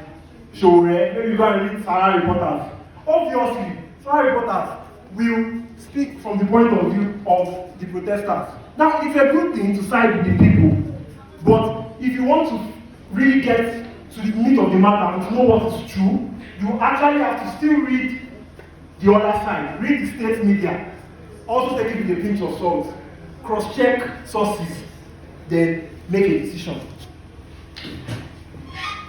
Shore, maybe you go and read Sarah reporters. Obviously, Sarah reporters will speak from the point of view of the protesters. Now, it's a good thing to side with the people, but if you want to really get to the meat of the matter and to know what is true, you actually have to still read the other side, read the state media, also take it with a pinch of salt, cross-check sources, then make a decision.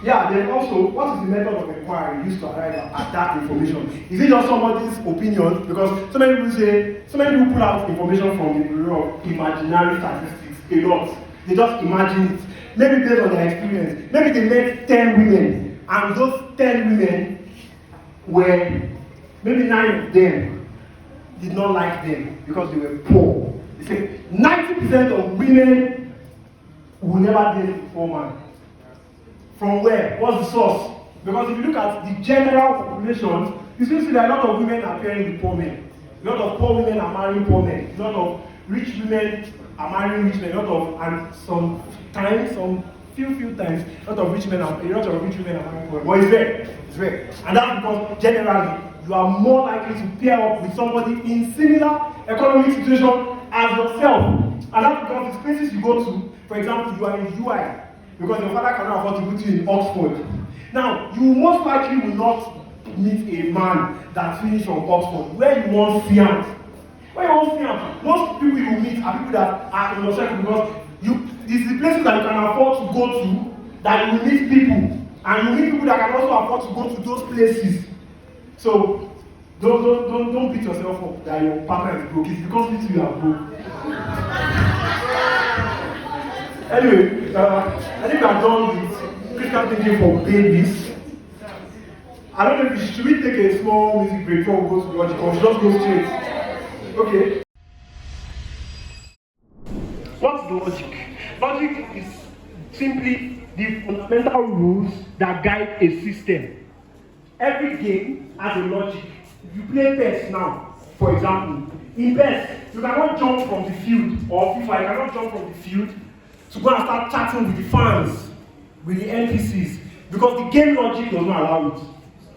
Yeah, then also, what is the method of inquiry used to arrive at that information? Is it just somebody's opinion? Because so many people pull out information from the Bureau of Imaginary Statistics a lot. They just imagine it. Maybe based on their experience. Maybe they met 10 women, and those 10 women were, maybe 9 of them did not like them because they were poor. They say 90% of women will never date a poor man. From where? What's the source? Because if you look at the general population, you still see that a lot of women are pairing with poor men. A lot of poor women are marrying poor men. A lot of rich women are marrying rich men. And sometimes, few times, a lot of rich women are marrying poor men. But it's rare. It's rare. And that's because generally you are more likely to pair up with somebody in similar economic situation as yourself. And that's because the places you go to, for example, you are in UI, because your father cannot afford to put you in Oxford. Now, you most likely will not meet a man that finished from Oxford, where you want fiance. Where you want fiance, most people you will meet are people that are in your circle, because it's the places that you can afford to go to that you will meet people. And you meet people that can also afford to go to those places. So don't beat yourself up that your partner is broke. It's because you are broke. Anyway, I think I'm done with critical thinking for babies. I don't know if should we take a small music break before we go to the logic, or should just go straight? Okay. What's the logic? Logic is simply the fundamental rules that guide a system. Every game has a logic. If you play PES now, for example, in PES, you cannot jump from the field, or FIFA, you cannot jump from the field to go and start chatting with the fans, with the NPCs, because the game logic does not allow it,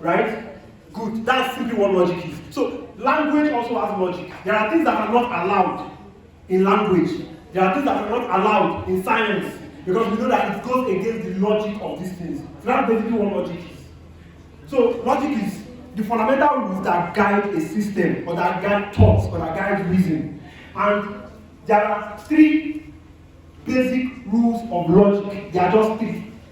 right? Good, that's simply what logic is. So, language also has logic. There are things that are not allowed in language. There are things that are not allowed in science, because we know that it goes against the logic of these things. So that's basically what logic is. So, logic is the fundamental rules that guide a system, or that guide thoughts, or that guide reason. And there are three basic rules of logic. They are just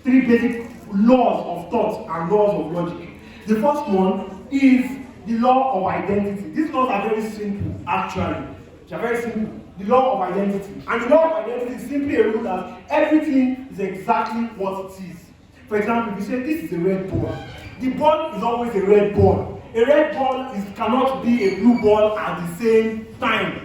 three basic laws of thought and laws of logic. The first one is the law of identity. These laws are very simple, actually. They are very simple. The law of identity. And the law of identity is simply a rule that everything is exactly what it is. For example, if you say this is a red ball, the ball is always a red ball. A red ball cannot be a blue ball at the same time.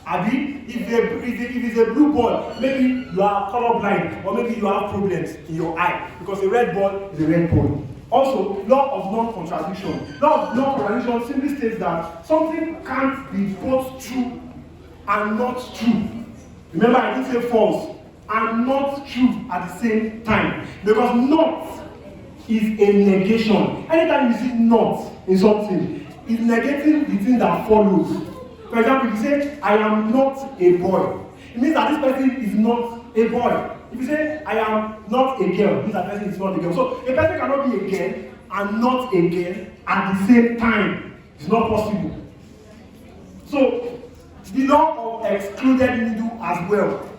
Abi, if it's a blue ball, maybe you are colorblind, or maybe you have problems in your eye, because a red ball is a red ball. Also, law of non-contradiction. Law of non-contradiction simply states that something can't be both true and not true. Remember, I didn't say false, and not true at the same time, because not is a negation. Anytime you see not in something, it's negating the thing that follows. For example, if you say, I am not a boy, it means that this person is not a boy. If you say, I am not a girl, it means that person is not a girl. So, a person cannot be a girl and not a girl at the same time. It's not possible. So, the law of excluded middle as well.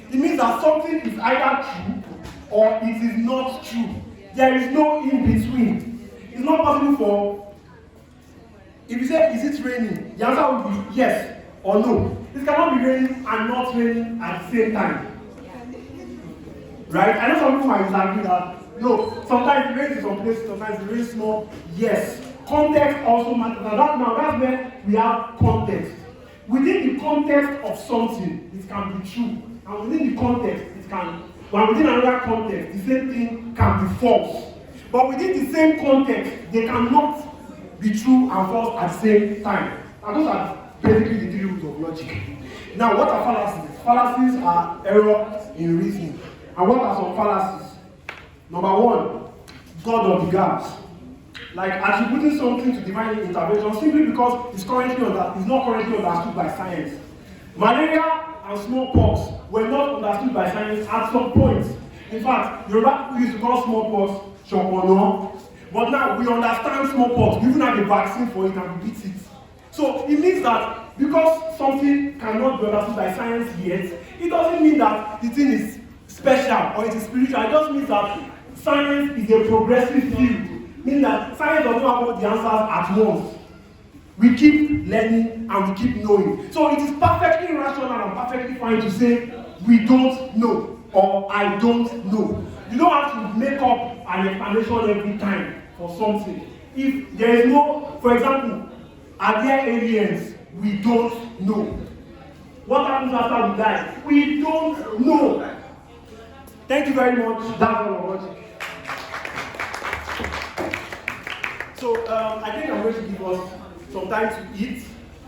It means that something is either true or it is not true. There is no in between. It's not possible for, if you say, is it raining? The answer will be yes or no. It cannot be raining and not raining at the same time. Right? I know some people might disagree that, no, sometimes it rains in some places, sometimes it rains small. Yes. Context also matters. Now that's where we have context. Within the context of something, it can be true. And within the context, it can, but within another context, the same thing can be false. But within the same context, they cannot be true and false at the same time. And those are basically the three rules of logic. Now, what are fallacies? Fallacies are errors in reasoning. And what are some fallacies? Number one, God of the gaps. Like attributing something to divine intervention simply because it's not currently understood by science. Malaria and smallpox were not understood by science at some point. In fact, Yoruba people used to call smallpox shopono, but now we understand smallpox. We even have a vaccine for it and we beat it. So it means that because something cannot be understood by science yet, it doesn't mean that the thing is special or it is spiritual. It just means that science is a progressive field. Meaning that science does not have all the answers at once. We keep learning and we keep knowing. So it is perfectly rational and perfectly fine to say, we don't know or I don't know. You don't have to make up an explanation every time for something. If there is no, for example, are there aliens? We don't know. What happens after we die? We don't know. Thank you very much. That's all I want. So I think I'm going to give us some time to eat.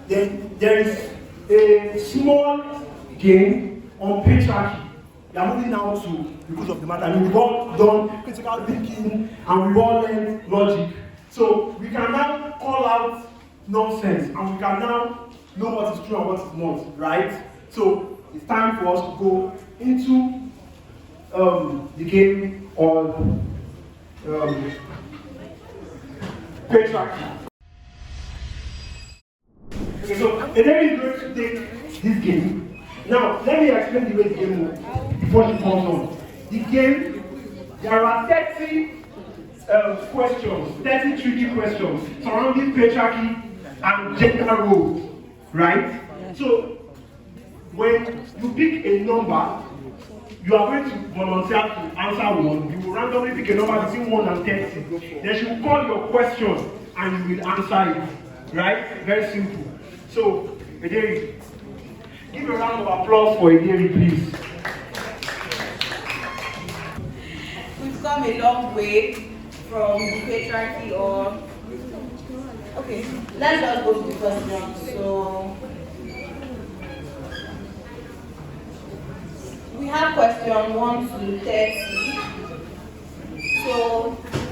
Then there is a small game on patriarchy. We are moving now to the root of the matter. I mean, we've all done critical thinking and we've all learned logic. So we can now call out nonsense and we can now know what is true and what is not, right? So it's time for us to go into the game on patriarchy. Okay, so Ederi is going to take this game. Now, let me explain the way the game works before she comes on. The game, there are 30 questions, 30 tricky questions surrounding patriarchy and gender roles, right? So, when you pick a number, you are going to volunteer to answer one. You will randomly pick a number between 1 and 30. Then she will call your question and you will answer it, right? Very simple. So, Ederi, give a round of applause for Ederi, please. We've come a long way from the patriarchy or... Okay, let's just go to the first one. So, we have question 1 to 30. So,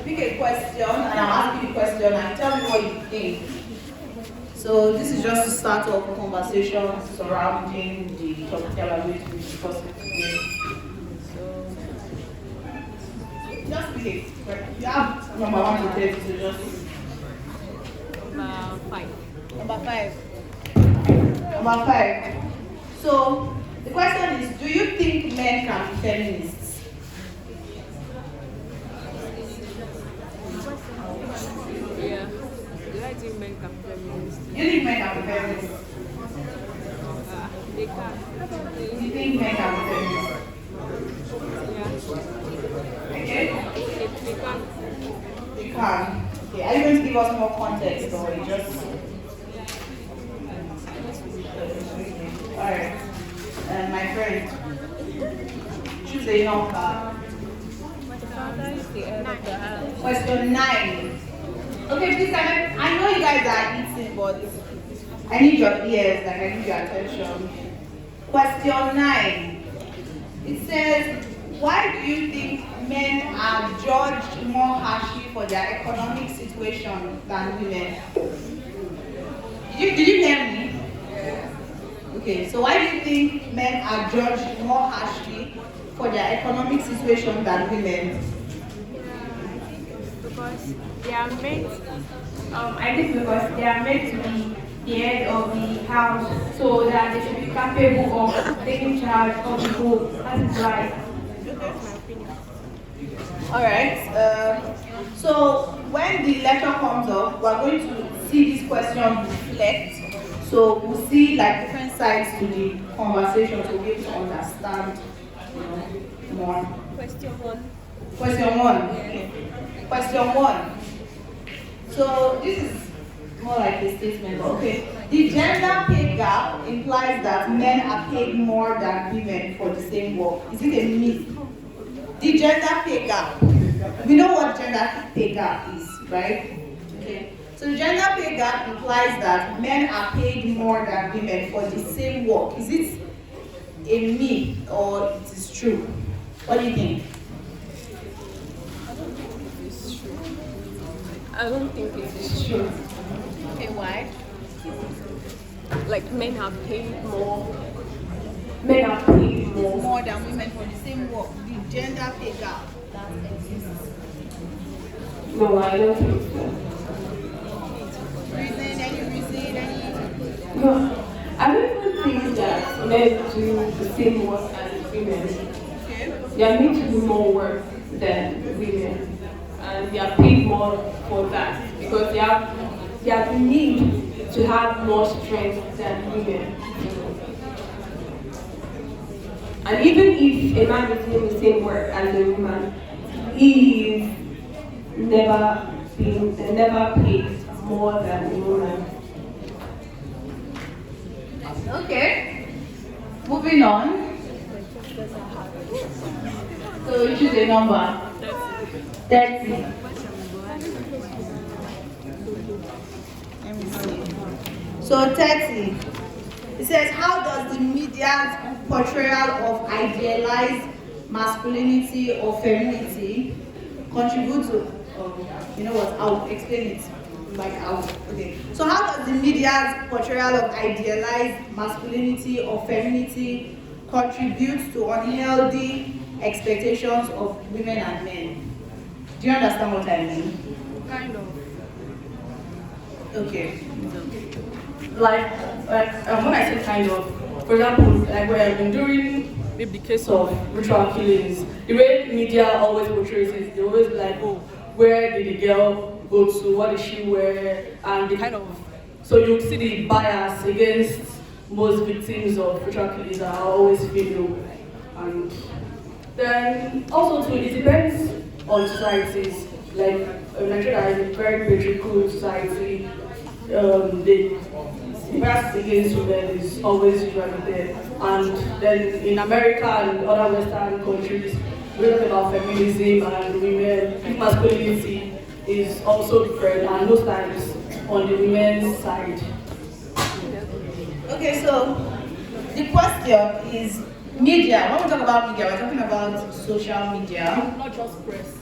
pick a question and I'll ask you the question and tell me what you think. So, this is just to start off a conversation surrounding the topic that we're going to be discussing today. So, just behave. You have number 1 to 30, so just... Number 5. Number 5. Number 5. So, the question is, do you think men can be feminists? Yeah. Do I think men can be feminists? Do you think men can be feminists? They can. Do you think men can be feminists? Yeah. Okay? They can. They can. Okay, are you going to give us more context or you just... Alright. My friend, choose a number. The father is the head of the house. Question 9. Okay, please, I know you guys are eating, but I need your ears, like I need your attention. Question 9. It says, why do you think men are judged more harshly for their economic situation than women? Did you hear me? Okay, so why do you think men are judged more harshly for their economic situation than women? Because they are meant, I think because they are meant to be the head of the house, so that they should be capable of taking charge of the home. That is why. That's my opinion. Alright, so when the lecture comes up, we're going to see this question reflect. So we'll see like different sides to the conversation to be able to understand more. Question 1. Question 1. Okay. Question 1. So this is more like a statement. Okay. The gender pay gap implies that men are paid more than women for the same work. Is it a myth? The gender pay gap. We know what gender pay gap is, right? Okay. So the gender pay gap implies that men are paid more than women for the same work. Is it a myth or it is true? What do you think? I don't think it is true. Okay, why? Like men are paid more. Men are paid more. More than women for the same work. The gender pay gap that exists. No, I don't think so. No, I don't even think that men do the same work as women. Okay. They are made to do more work than women, and they are paid more for that because they have the need to have more strength than women. And even if a man is doing the same work as a woman, he is never paid more than a woman. Okay. Moving on. So you choose a number. 30. Let me see. So 30. It says, how does the media's portrayal of idealized masculinity or femininity contribute to, you know what, I'll explain it. Okay. So how does the media's portrayal of idealized masculinity or femininity contribute to unhealthy expectations of women and men? Do you understand what I mean? Kind of. Okay. Like when I say kind of, for example, like when during maybe the case of ritual killings, the way media always portrays it, they always be like, oh, where did the girl go to, what did she wear, and the kind of, so you see the bias against most victims of ritual killings are always female. And then also too, it depends on societies. Like Nigeria is a very patriarchal society. The bias against women is always usually there. And then in America and other Western countries, we talk about feminism and women, masculinity is also different, and most times on the women's side. Okay, so the question is media. When we talk about media, we're talking about social media. Not just press.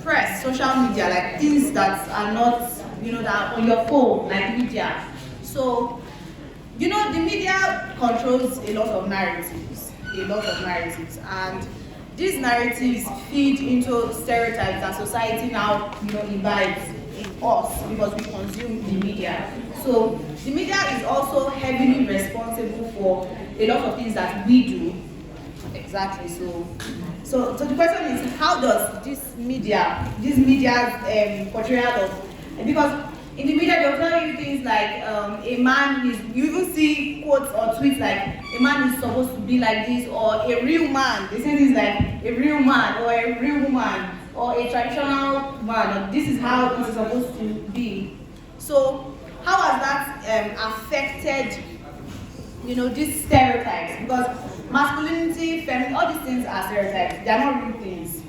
Press, social media, like things that are not, you know, that are on your phone, like media. So, you know, the media controls a lot of narratives, and these narratives feed into stereotypes that society now, you know, imbibes in us because we consume the media. So the media is also heavily responsible for a lot of things that we do. Exactly. So the question is, how does this media's portrayal of, because in the media they'll tell you things like a man is, you even see quotes or tweets like a man is supposed to be like this, or a real man. They say things like a real man or a real woman or a traditional man, or this is how it is supposed to be. So how has that affected, you know, these stereotypes? Because masculinity, femininity, all these things are stereotypes. They are not real things.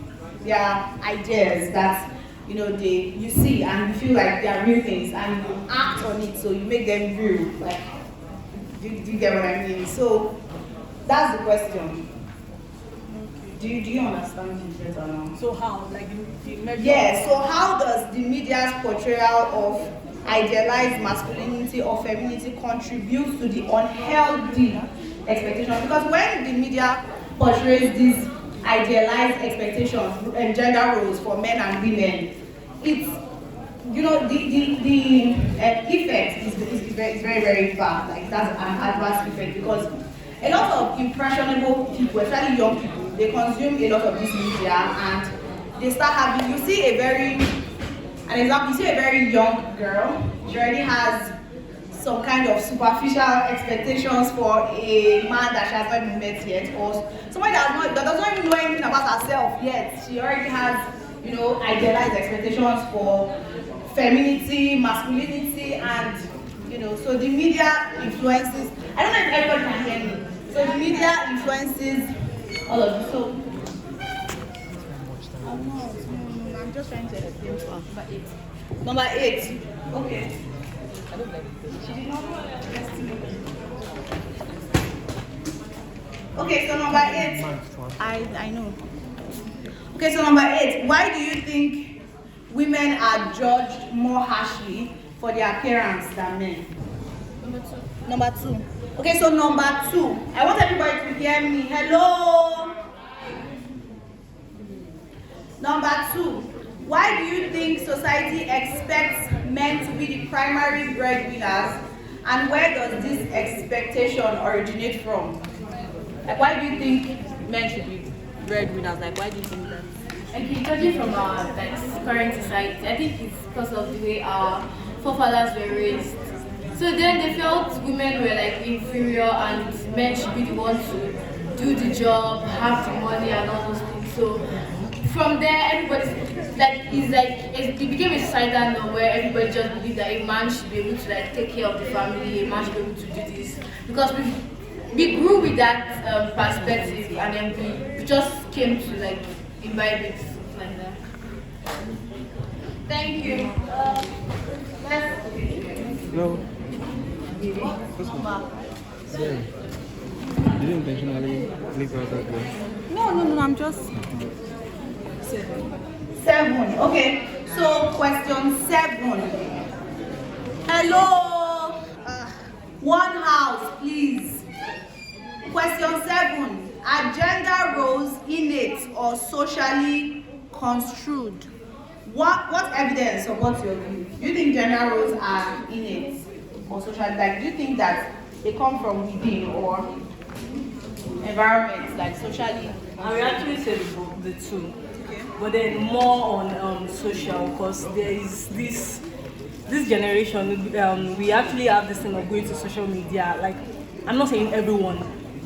They are ideas that, you know, you see and you feel like they are real things and you act on it, so you make them real. Like, do you get what I mean? So that's the question. Do you understand it better now? So how, like the measure? Yeah. So how does the media's portrayal of idealized masculinity or femininity contribute to the unhealthy expectations? Because when the media portrays these idealized expectations and gender roles for men and women, it's, you know, the effect is very, very bad. Like, that's an adverse effect, because a lot of impressionable people, especially young people, they consume a lot of this media and they start having, you see a very young girl, she already has some kind of superficial expectations for a man that she has not even met yet, or somebody that doesn't even know anything about herself yet. She already has, you know, idealized expectations for femininity, masculinity, and, you know, so the media influences, I don't know if everybody can hear me, so the media influences all of this. So I'm just trying to explain to her. Number 8. Okay. Okay, so number 8. I know. Okay, so number 8. Why do you think women are judged more harshly for their appearance than men? Number 2. Okay, so number 2. I want everybody to hear me. Hello. Number 2. Why do you think society expects men to be the primary breadwinners, and where does this expectation originate from? Like, why do you think men should be breadwinners? Like, why do you think that? Okay, judging from our current society, I think it's because of the way our forefathers were raised. So then they felt women were like inferior and men should be the ones to do the job, have the money and all those things. So from there, everybody it became a societal norm where everybody just believed that a man should be able to like take care of the family, a man should be able to do this. Because we grew with that perspective, and then we just came to like imbibe it like that. Thank you. No. Sorry. Did you intentionally leave out that way? No, I'm just. 7. Okay. So question 7. Hello. One house, please. Question 7. Are gender roles innate or socially construed? What evidence supports your view? Do you think gender roles are innate or socially? Like, do you think that they come from within or environments, like socially? I will actually say the two, but then more on social, because there is this generation, we actually have this thing of going to social media. Like, I'm not saying everyone,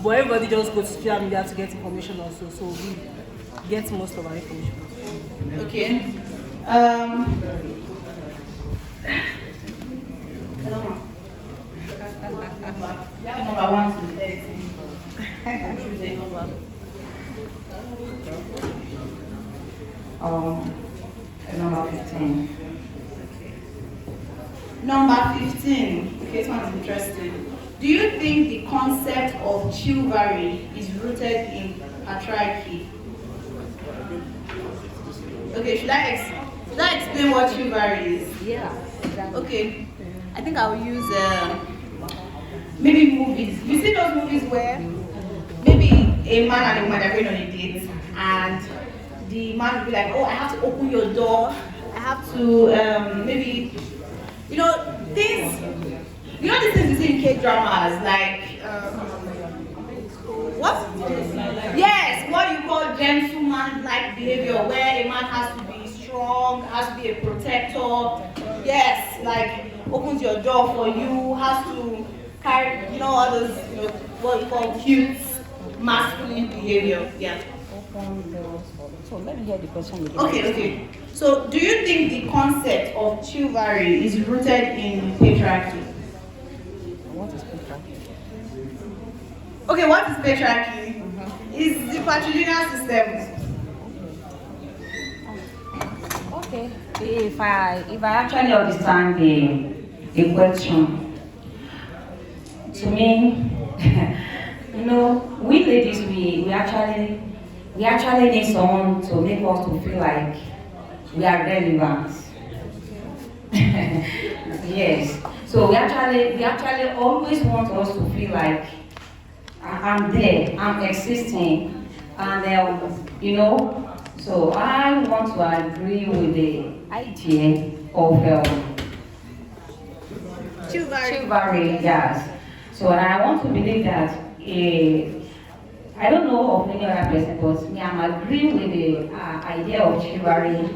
but everybody just goes to social media to get information also, so we get most of our information. Okay. Number 1 to 13. Number 15. Number 15. Okay, this one is interesting. Do you think the concept of chivalry is rooted in patriarchy? Okay, should I explain what chivalry is? Yeah. Exactly. Okay, I think I'll use maybe movies. You see those movies where maybe a man and a woman are going on a date, and the man will be like, "Oh, I have to open your door. I have to maybe, things. These things you see in K-dramas, like what? Yes, what you call gentleman-like behavior, where a man has to be strong, has to be a protector. Yes, like opens your door for you, has to carry, all those, what you call cute, masculine behavior. Yeah. So let me hear the question again. Okay. So, do you think the concept of chivalry is rooted in patriarchy? What is patriarchy? Okay, what is patriarchy? It's the patrilineal system. Okay. If I actually understand the question, to me, we ladies, we actually need someone to make us to feel like we are relevant. Yes. So we actually always want us to feel like I'm there, I'm existing, and so I want to agree with the idea of chivalry, yes. So I want to believe that I don't know of any other person, but me, I'm agreeing with the idea of chivalry.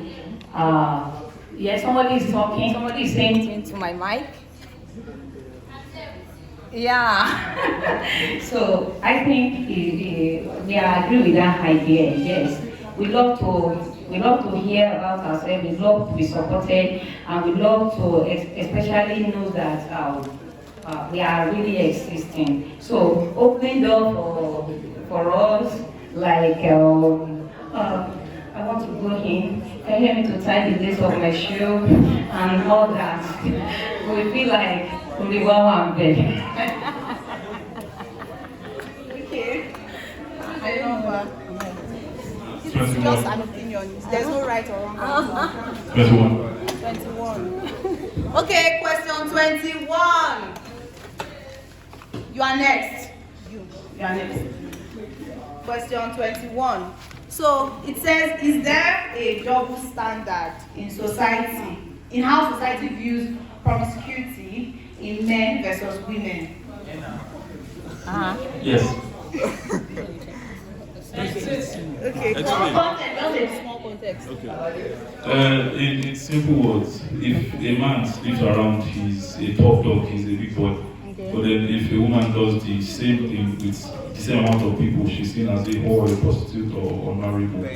Yes, somebody is talking, somebody is saying into my mic. Yeah. So I think we agree with that idea. Yes, we love to hear about ourselves. We love to be supported, and we love to especially know that we are really existing. So opening door for us, like I want to go in. Can you help me to tie the lace of my shoe and all that? We feel like we want one. Okay. I don't know. This is just an opinion. There's no right or wrong answer. 21. Okay, question 21. You are next. You are next. Question 21. So it says, is there a double standard in society, in how society views promiscuity in men versus women? Yes. Okay, small context. In simple words, if a man sleeps around, he's a top dog, he's a big boy. But then if a woman does the same thing with the same amount of people, she's seen as a whore, a prostitute, or unmarriable,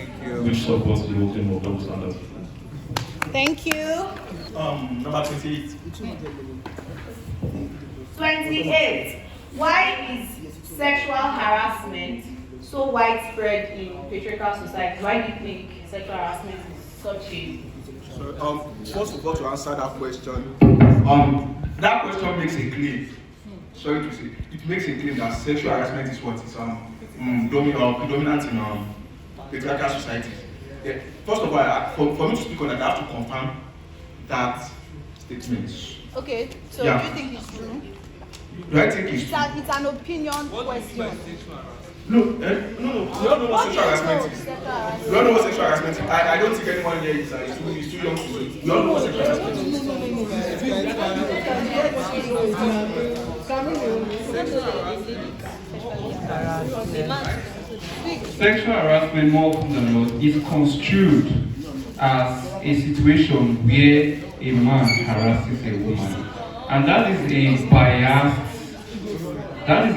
which supports the whole thing of double standards. Thank you. Number 28. 28. Why is sexual harassment so widespread in patriarchal society? Why do you think sexual harassment is such a... So, first of all, to answer that question, that question makes a claim. Sorry to say, it makes a claim that sexual harassment is what is predominant in patriarchal societies. Yeah. First of all, for me to speak on that, I have to confirm that statement. Okay, so Yeah. do you think it's true? Do I think it's true? It's an opinion question. No, we all know what sexual harassment is. We all know what sexual harassment is. I don't think anyone here is too young to know. We all know what sexual harassment is. Sexual harassment, more often than not, is construed as a situation where a man harasses a woman, and that is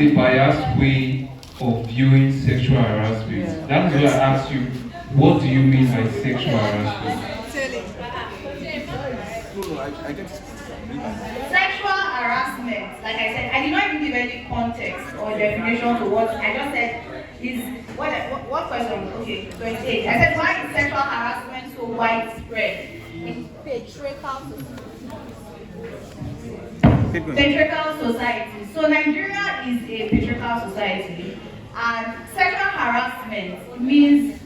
a biased way of viewing sexual harassment. That is why I asked you, what do you mean by sexual harassment? Sexual harassment, like I said, I did not even give any context or definition to what I just said is what question? Okay, 28. I said, why is sexual harassment so widespread in patriarchal society? So Nigeria is a patriarchal society, and sexual harassment means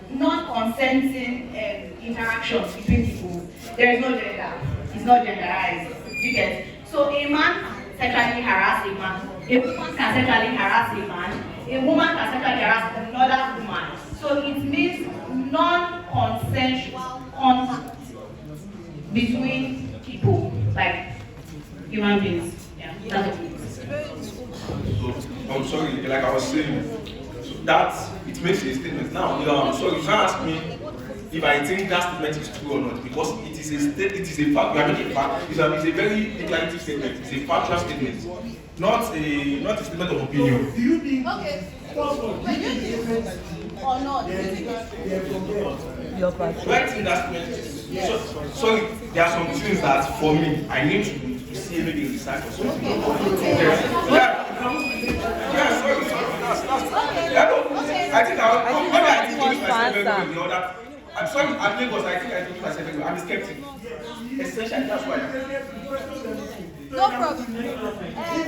non-consenting interactions between people. There is no gender. It's not genderized. You get? So a man sexually harass a man. A woman can sexually harass a man. A woman can sexually harass another woman. So it means non-consensual contact between people, like human beings. Yeah, that's what it means. So, I'm sorry, like I was saying, so that it makes a statement. Now, so you can't ask me if I think that statement is true or not, because it is a fact. We are making a fact. It's a very declarative statement. It's a factual statement, not a statement of opinion. Do you think? Okay. When you think or not? Your part. Right in that statement. Sorry, there are some things that for me I need to see maybe research or something. Yeah, sorry. I think I'm sorry, I'm Lagos, I think I do myself anyway. I'm a skeptic. Essentially, that's why. No problem.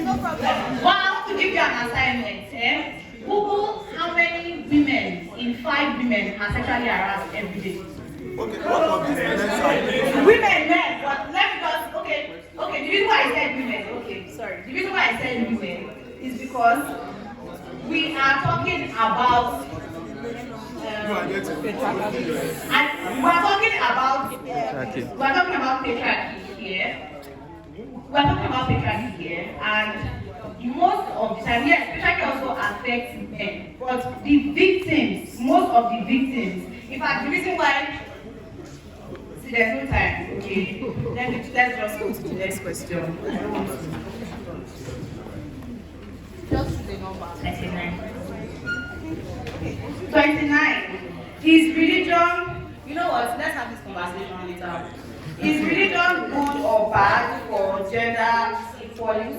No problem. Well, I want to give you an assignment. Google how many women in 5 women are sexually harassed every day. Okay, what of the men? But let me just, okay, the reason why I said women, the reason why I said women is because we are talking about we're talking about patriarchy here. We're talking about patriarchy here, and most of the time, yes, patriarchy also affects men, but the victims, most of the victims, in fact, the reason why, see, there's no time, okay, let's just go to the next question. Just the number. 29. Is religion, you know what, let's have this conversation later. Is religion good or bad for gender equality?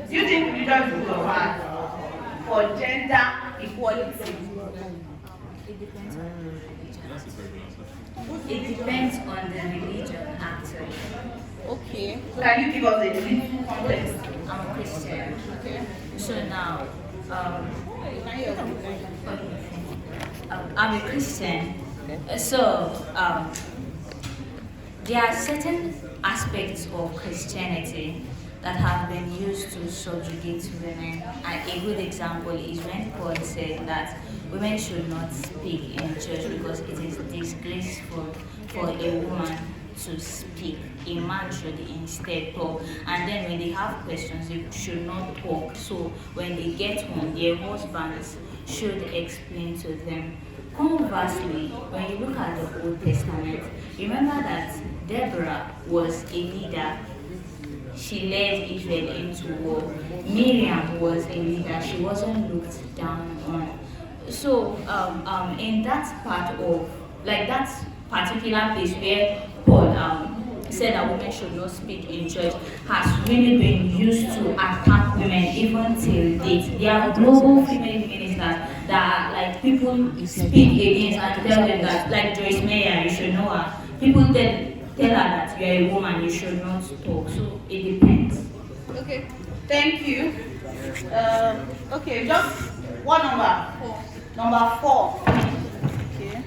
Do you think religion is good or bad for gender equality? It depends on the religion, actually. Okay. Can you give us a little context? I'm a Christian. Okay. So now, I'm a Christian. So there are certain aspects of Christianity that have been used to subjugate women. And a good example is when Paul said that women should not speak in church because it is disgraceful for a woman to speak. A man should instead talk. And then when they have questions, they should not talk. So when they get home, their husbands should explain to them. Conversely, when you look at the Old Testament, remember that Deborah was a leader. She led Israel into war. Miriam was a leader. She wasn't looked down on. So in that part of, like that particular place where Paul said that women should not speak in church has really been used to attack women even till date. There are global female ministers that like people speak against and tell them that, like Joyce Meyer, you should know her. People tell her that you are a woman, you should not talk. So it depends. Okay, thank you. Okay, just one number. Number 4. Okay.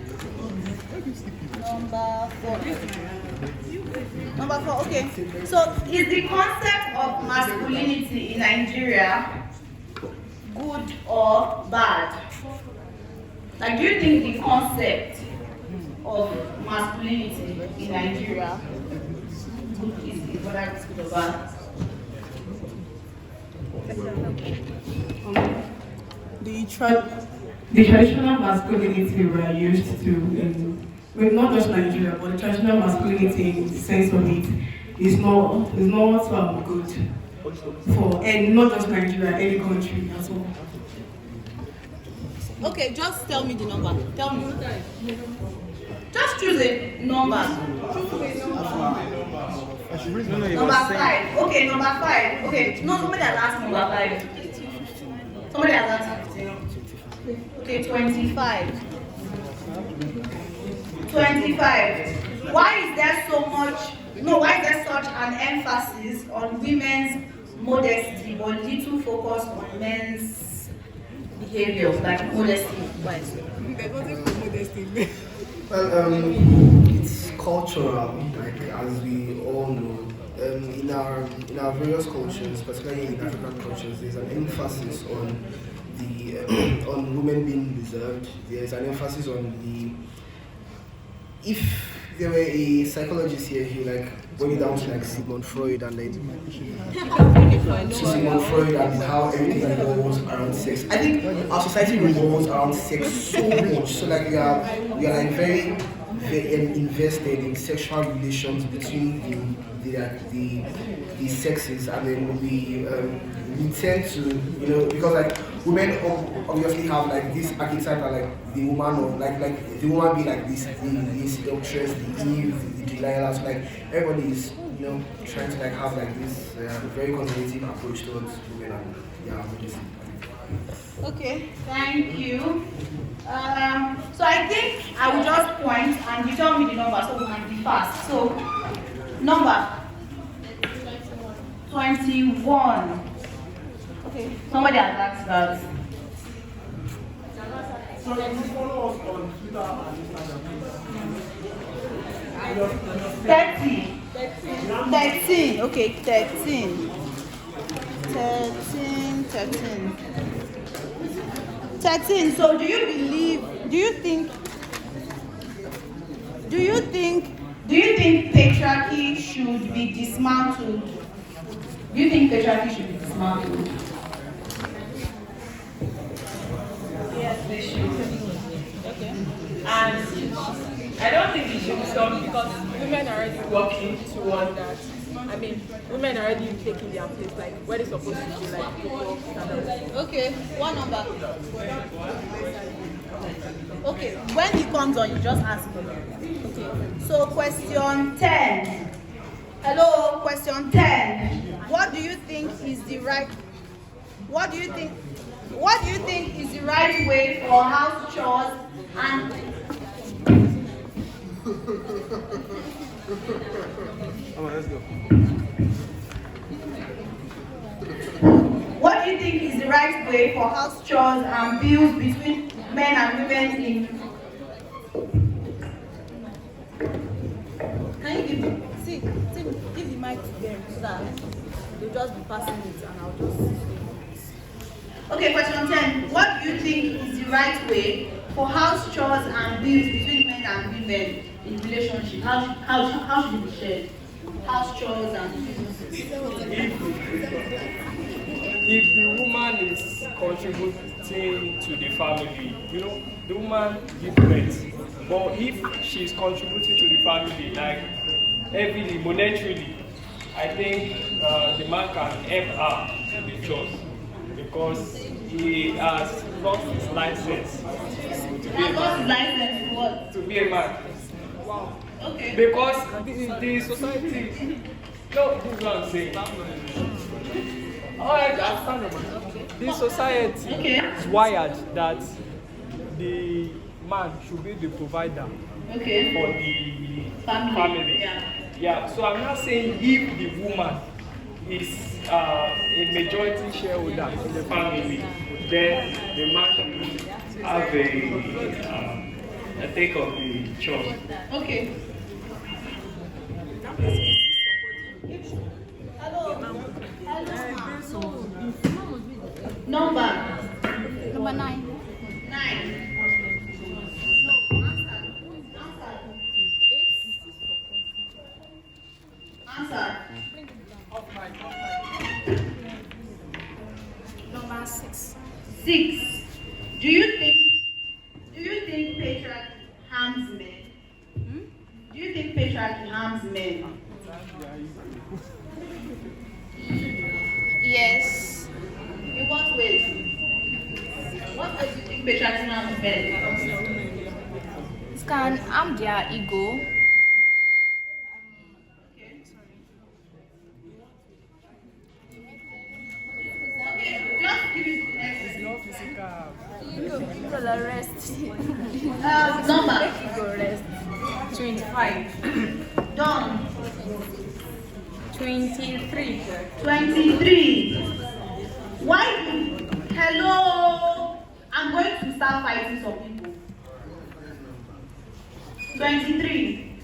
Number 4, okay. So, is the concept of masculinity in Nigeria good or bad? Like, do you think the concept of masculinity in Nigeria is whether it's good or bad? The traditional masculinity we are used to not just Nigeria, but the traditional masculinity in the sense of it is not good for, and not just Nigeria, any country as well. Okay, just tell me the number. Tell me. Just choose a number. Number 5. Okay, number 5. Okay, no, somebody has asked number 5. Somebody has asked 15. Okay, 25. 25. Why is there such an emphasis on women's modesty but little focus on men's behaviors, like modesty? Why? Well, it's cultural, like as we all know. In our various cultures, particularly in African cultures, there's an emphasis on the on women being reserved. There's an emphasis on if there were a psychologist here, he like brought it down to like Sigmund Freud and like Sigmund Freud and how everything revolves around sex. I think our society revolves around sex so much. So like we are like very invested in sexual relations between the sexes, and then we tend to, because like women obviously have like this archetype of like the woman of like the woman be like this the seductress, the Eve, the Delilah. So like everybody is trying to like have like this very conservative approach towards women and Okay, thank you. So I think I will just point and you tell me the number so we can be fast. So number 21. Okay, somebody has asked that. So you follow us on Twitter and Instagram. 13. Okay, 13. 13. So do you think patriarchy should be dismantled? Do you think patriarchy should be dismantled? Yes, they should. Okay. And I don't think it should be stopped because women are already working toward that. I mean, women are already taking their place, like where they're supposed to be, like people stand up. Okay, one number. Okay, when he comes on, you just ask him. Okay. So question 10. Hello, question 10. What do you think is the right way for house chores and let's go. What do you think is the right way for house chores and bills between men and women in? Can you give the mic to them so that they'll just be passing it and I'll just. Okay, question 10. What do you think is the right way for house chores and bills between men and women in relationship? How should it be shared? House chores and bills. If the woman is contributing to the family, the woman gives birth. But if she's contributing to the family, like heavily, monetarily, I think the man can help her with chores because he has lost his license to be a man. License what? To be a man. Wow. Okay. Because the society, no, this is what I'm saying. Alright, understandable. The society is wired that the man should be the provider for the family. Yeah, so I'm not saying if the woman is a majority shareholder in the family, then the man should have a take of the chores. Okay. Number 9. 9. Answer. Number 6. 6. Do you think patriarchy harms men? Do you think patriarchy harms men? Yes. In what ways? What ways do you think patriarchy harms men? It can harm their ego. Just give it to the next. It's not physical. People arrest. Number. People arrest. 25. Done. 23. 23. Why? Hello. I'm going to start fighting some people. 23.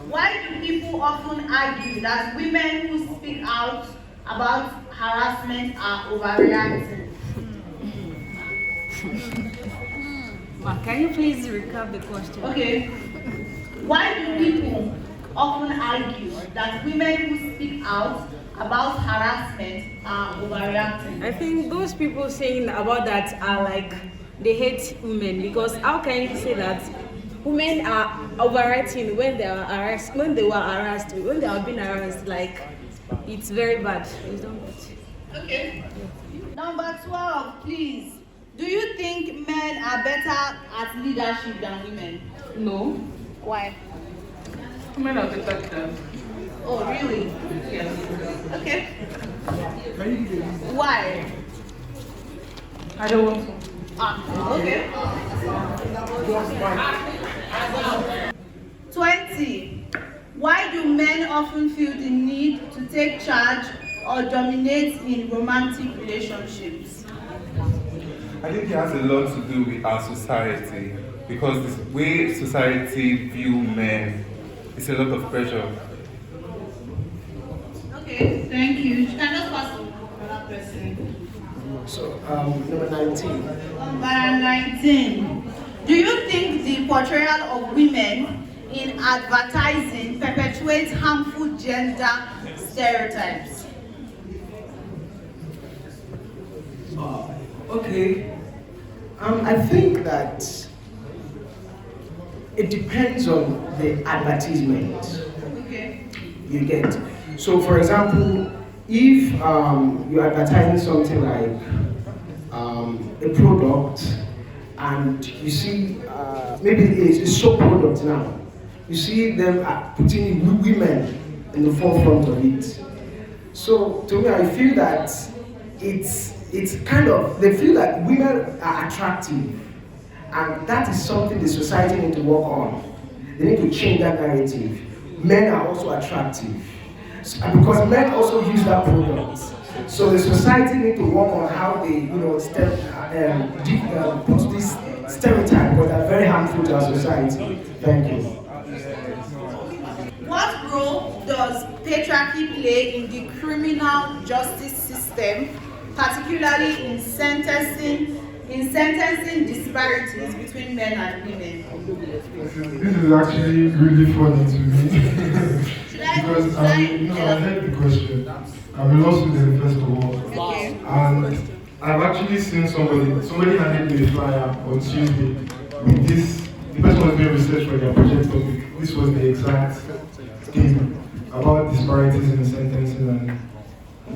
Why do people often argue that women who speak out about harassment are overreacting? Can you please recap the question? Okay. Why do people often argue that women who speak out about harassment are overreacting? I think those people saying about that are like they hate women, because how can you say that women are overreacting when they are harassed, when they were harassed, when they have been harassed? Like, it's very bad. It's not good. Okay. Number 12, please. Do you think men are better at leadership than women? No. Why? Women are better than. Oh, really? Yes. Okay. Why? I don't want to. Okay. 20. Why do men often feel the need to take charge or dominate in romantic relationships? I think it has a lot to do with our society, because the way society view men, it's a lot of pressure. Okay, thank you. You can just pass to another person. So, number 19. Number 19. Do you think the portrayal of women in advertising perpetuates harmful gender stereotypes? Okay. I think that it depends on the advertisement. Okay. You get. So, for example, if you're advertising something like a product, and you see maybe it's a soap product now, you see them putting women in the forefront of it. So, to me, I feel that it's kind of, they feel that women are attractive, and that is something the society need to work on. They need to change that narrative. Men are also attractive, because men also use that product. So the society need to work on how they, put this stereotype, but are very harmful to our society. Thank you. What role does patriarchy play in the criminal justice system, particularly in sentencing disparities between men and women? This is actually really funny to me. Because I heard the question. I'm a law student, first of all. And I've actually seen somebody handed me a flyer on Tuesday with this. The person was doing research for their project topic. This was the exact thing about disparities in sentencing, and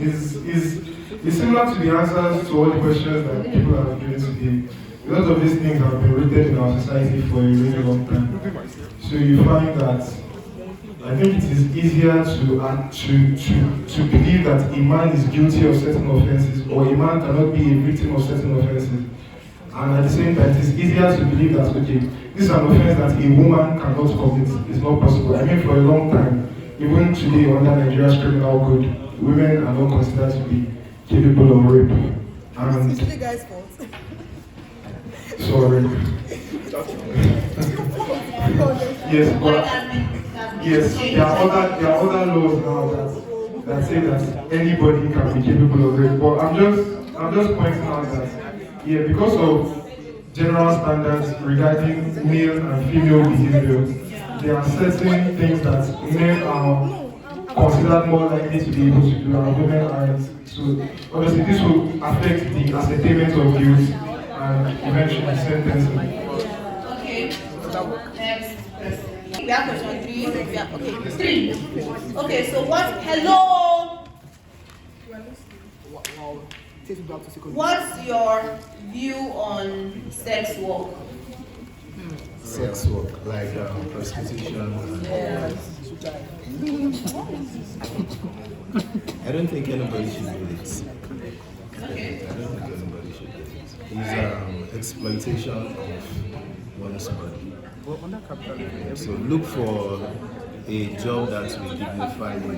it's similar to the answers to all the questions that people have given today. a lot of these things have been rooted in our society for a really long time. So you find that I think it is easier to believe that a man is guilty of certain offenses or a man cannot be a victim of certain offenses. And at the same time, it is easier to believe that, okay, this is an offense that a woman cannot commit. It's not possible. I mean, for a long time, even today under Nigeria's criminal code, women are not considered to be capable of rape. And It's the guy's fault. sorry. Yes, but yes, there are other laws now that say that anybody can be capable of rape. But I'm just pointing out that because of general standards regarding male and female behavior, there are certain things that men are considered more likely to be able to do and women aren't. So obviously this will affect the ascertainment of guilt and eventually sentencing. Okay. Next person. We have question 3. Okay, 3. Okay, so hello? What's your view on sex work? Sex work, like prostitution. I don't think anybody should do this. I don't think anybody should do it. It's exploitation of one's body. So look for a job that will dignify you.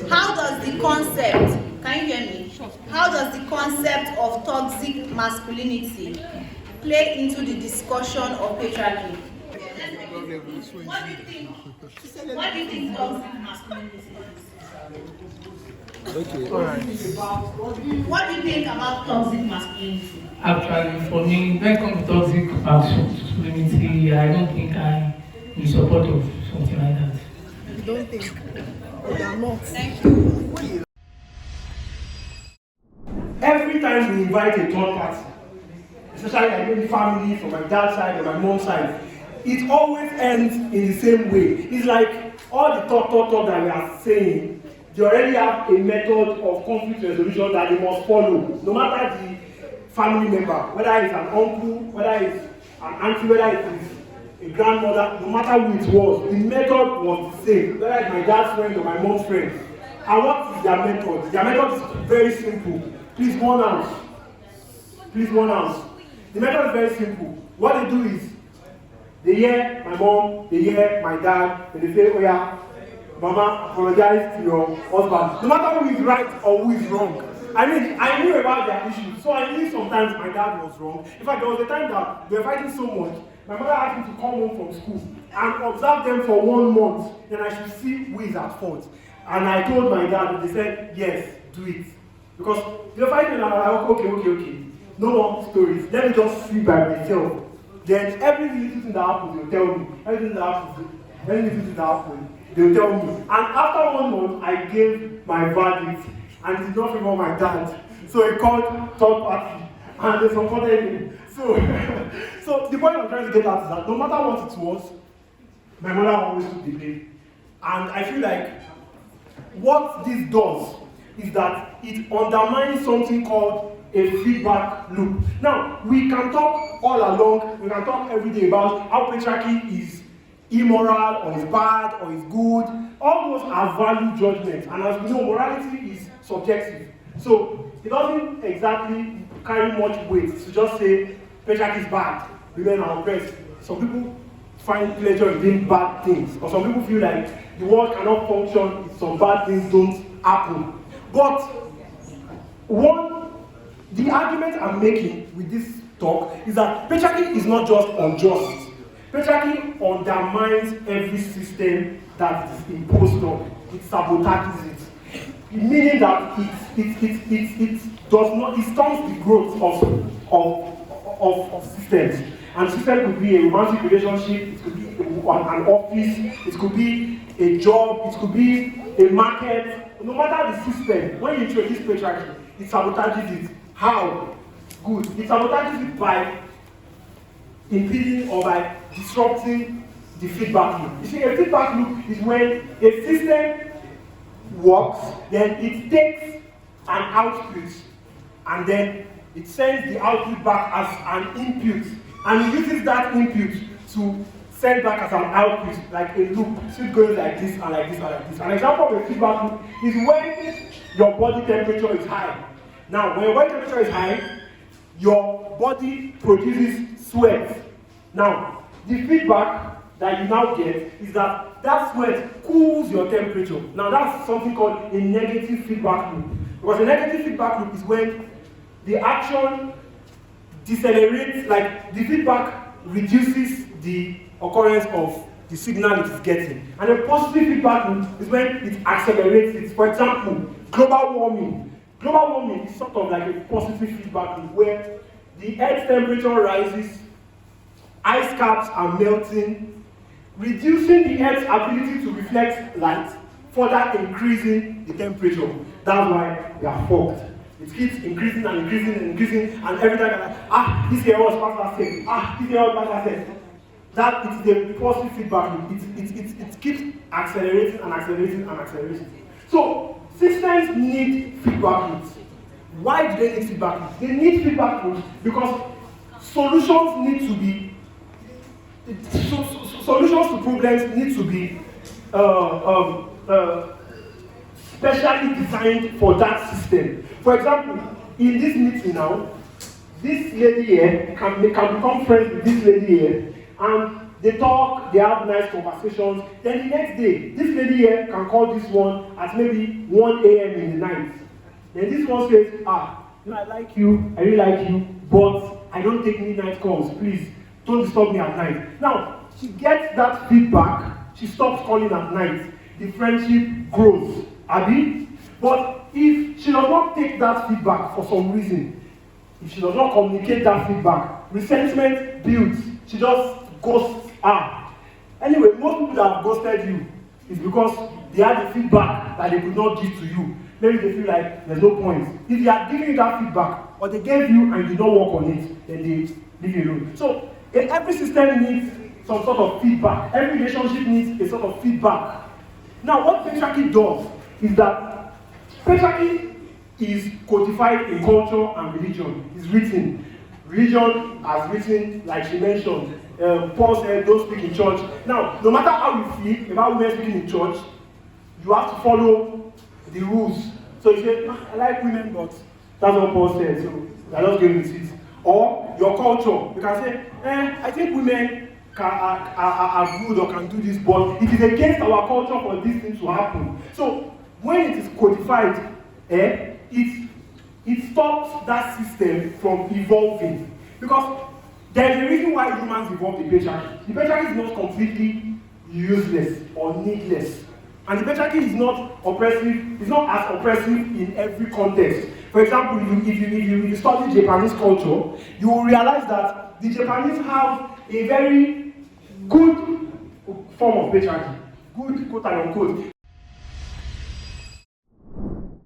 How does the concept, can you hear me? How does the concept of toxic masculinity play into the discussion of patriarchy? What do you think? What do you think toxic masculinity is? Okay. What do you think about toxic masculinity? Actually, for me, when it comes to toxic masculinity, I don't think I'm in support of something like that. You don't think? You are not. Thank you. Every time we invite a third party, especially like maybe family from my dad's side or my mom's side, it always ends in the same way. It's like all the talk that we are saying, they already have a method of conflict resolution that they must follow, no matter the family member, whether it's an uncle, whether it's an auntie, whether it's a grandmother, no matter who it was, the method was the same, whether it's my dad's friend or my mom's friend. And what is their method? Their method is very simple. Please, one ounce. Please, 1 ounce. The method is very simple. What they do is, they hear my mom, they hear my dad, and they say, oh yeah, Mama, apologize to your husband. No matter who is right or who is wrong. I mean, I knew about their issues, so I knew sometimes my dad was wrong. In fact, there was a time that they were fighting so much, my mother asked me to come home from school and observe them for 1 month, then I should see who is at fault. And I told my dad, and they said, yes, do it. Because they were fighting, and I was like, okay. No more stories. Let me just see by myself. Then every little thing that happens, they'll tell me. Everything that happens, they'll tell me. And after 1 month, I gave my verdict, and it did not favor my dad. So he called third party, and they supported him. So the point I'm trying to get at is that no matter what it was, my mother always took the blame. And I feel like what this does is that it undermines something called a feedback loop. Now, we can talk all along, we can talk every day about how patriarchy is immoral, or is bad, or is good. All those are value judgments, and as we know, morality is subjective. So it doesn't exactly carry much weight to just say patriarchy is bad, women are oppressed. Some people find pleasure in doing bad things, or some people feel like the world cannot function if some bad things don't happen. But the argument I'm making with this talk is that patriarchy is not just unjust. Patriarchy undermines every system that is imposed on. It sabotages it. Meaning that it does not, it stunts the growth of systems. And system could be a romantic relationship, it could be an office, it could be a job, it could be a market. No matter the system, when you introduce patriarchy, it sabotages it. How? Good. It sabotages it by impeding or by disrupting the feedback loop. You see, a feedback loop is when a system works, then it takes an output, and then it sends the output back as an input, and it uses that input to send back as an output, like a loop. So it goes like this and like this and like this. An example of a feedback loop is when your body temperature is high. Now, when your body temperature is high, your body produces sweat. Now, the feedback that you now get is that that sweat cools your temperature. Now, that's something called a negative feedback loop. Because a negative feedback loop is when the action decelerates, like the feedback reduces the occurrence of the signal it is getting. And a positive feedback loop is when it accelerates it. For example, global warming. Global warming is sort of like a positive feedback loop where the Earth's temperature rises, ice caps are melting, reducing the Earth's ability to reflect light, further increasing the temperature. That's why we are fogged. It keeps increasing and increasing and increasing, and every time this year was past last this year was past last that is the positive feedback loop. It keeps accelerating and accelerating and accelerating. So systems need feedback loops. Why do they need feedback loops? They need feedback loops because solutions need to be solutions to problems need to be specially designed for that system. For example, in this meeting now, this lady here can become friends with this lady here, and they talk, they have nice conversations. Then the next day, this lady here can call this one at maybe 1 a.m. in the night. Then this one says, I like you, I really like you, but I don't take midnight calls. Please, don't disturb me at night. Now, she gets that feedback, she stops calling at night. The friendship grows. Abi? But if she does not take that feedback for some reason, if she does not communicate that feedback, resentment builds. She just ghosts her. Anyway, most people that have ghosted you is because they had the feedback that they could not give to you. Maybe they feel like there's no point. If they are giving you that feedback, or they gave you and you did not work on it, then they leave you alone. So every system needs some sort of feedback. Every relationship needs a sort of feedback. Now, what patriarchy does is that patriarchy is codified in culture and religion. It's written. Religion has written, like she mentioned. Paul said, don't speak in church. Now, no matter how you feel about women speaking in church, you have to follow the rules. So you say, I like women, but that's what Paul said, so they're not going with it. Or your culture, you can say, I think women are good or can do this, but it is against our culture for this thing to happen. So when it is codified, it stops that system from evolving. Because there's a reason why humans evolved the patriarchy. The patriarchy is not completely useless or needless. And the patriarchy is not oppressive, it's not as oppressive in every context. For example, if you study Japanese culture, you will realize that the Japanese have a very good form of patriarchy. Good, quote and unquote.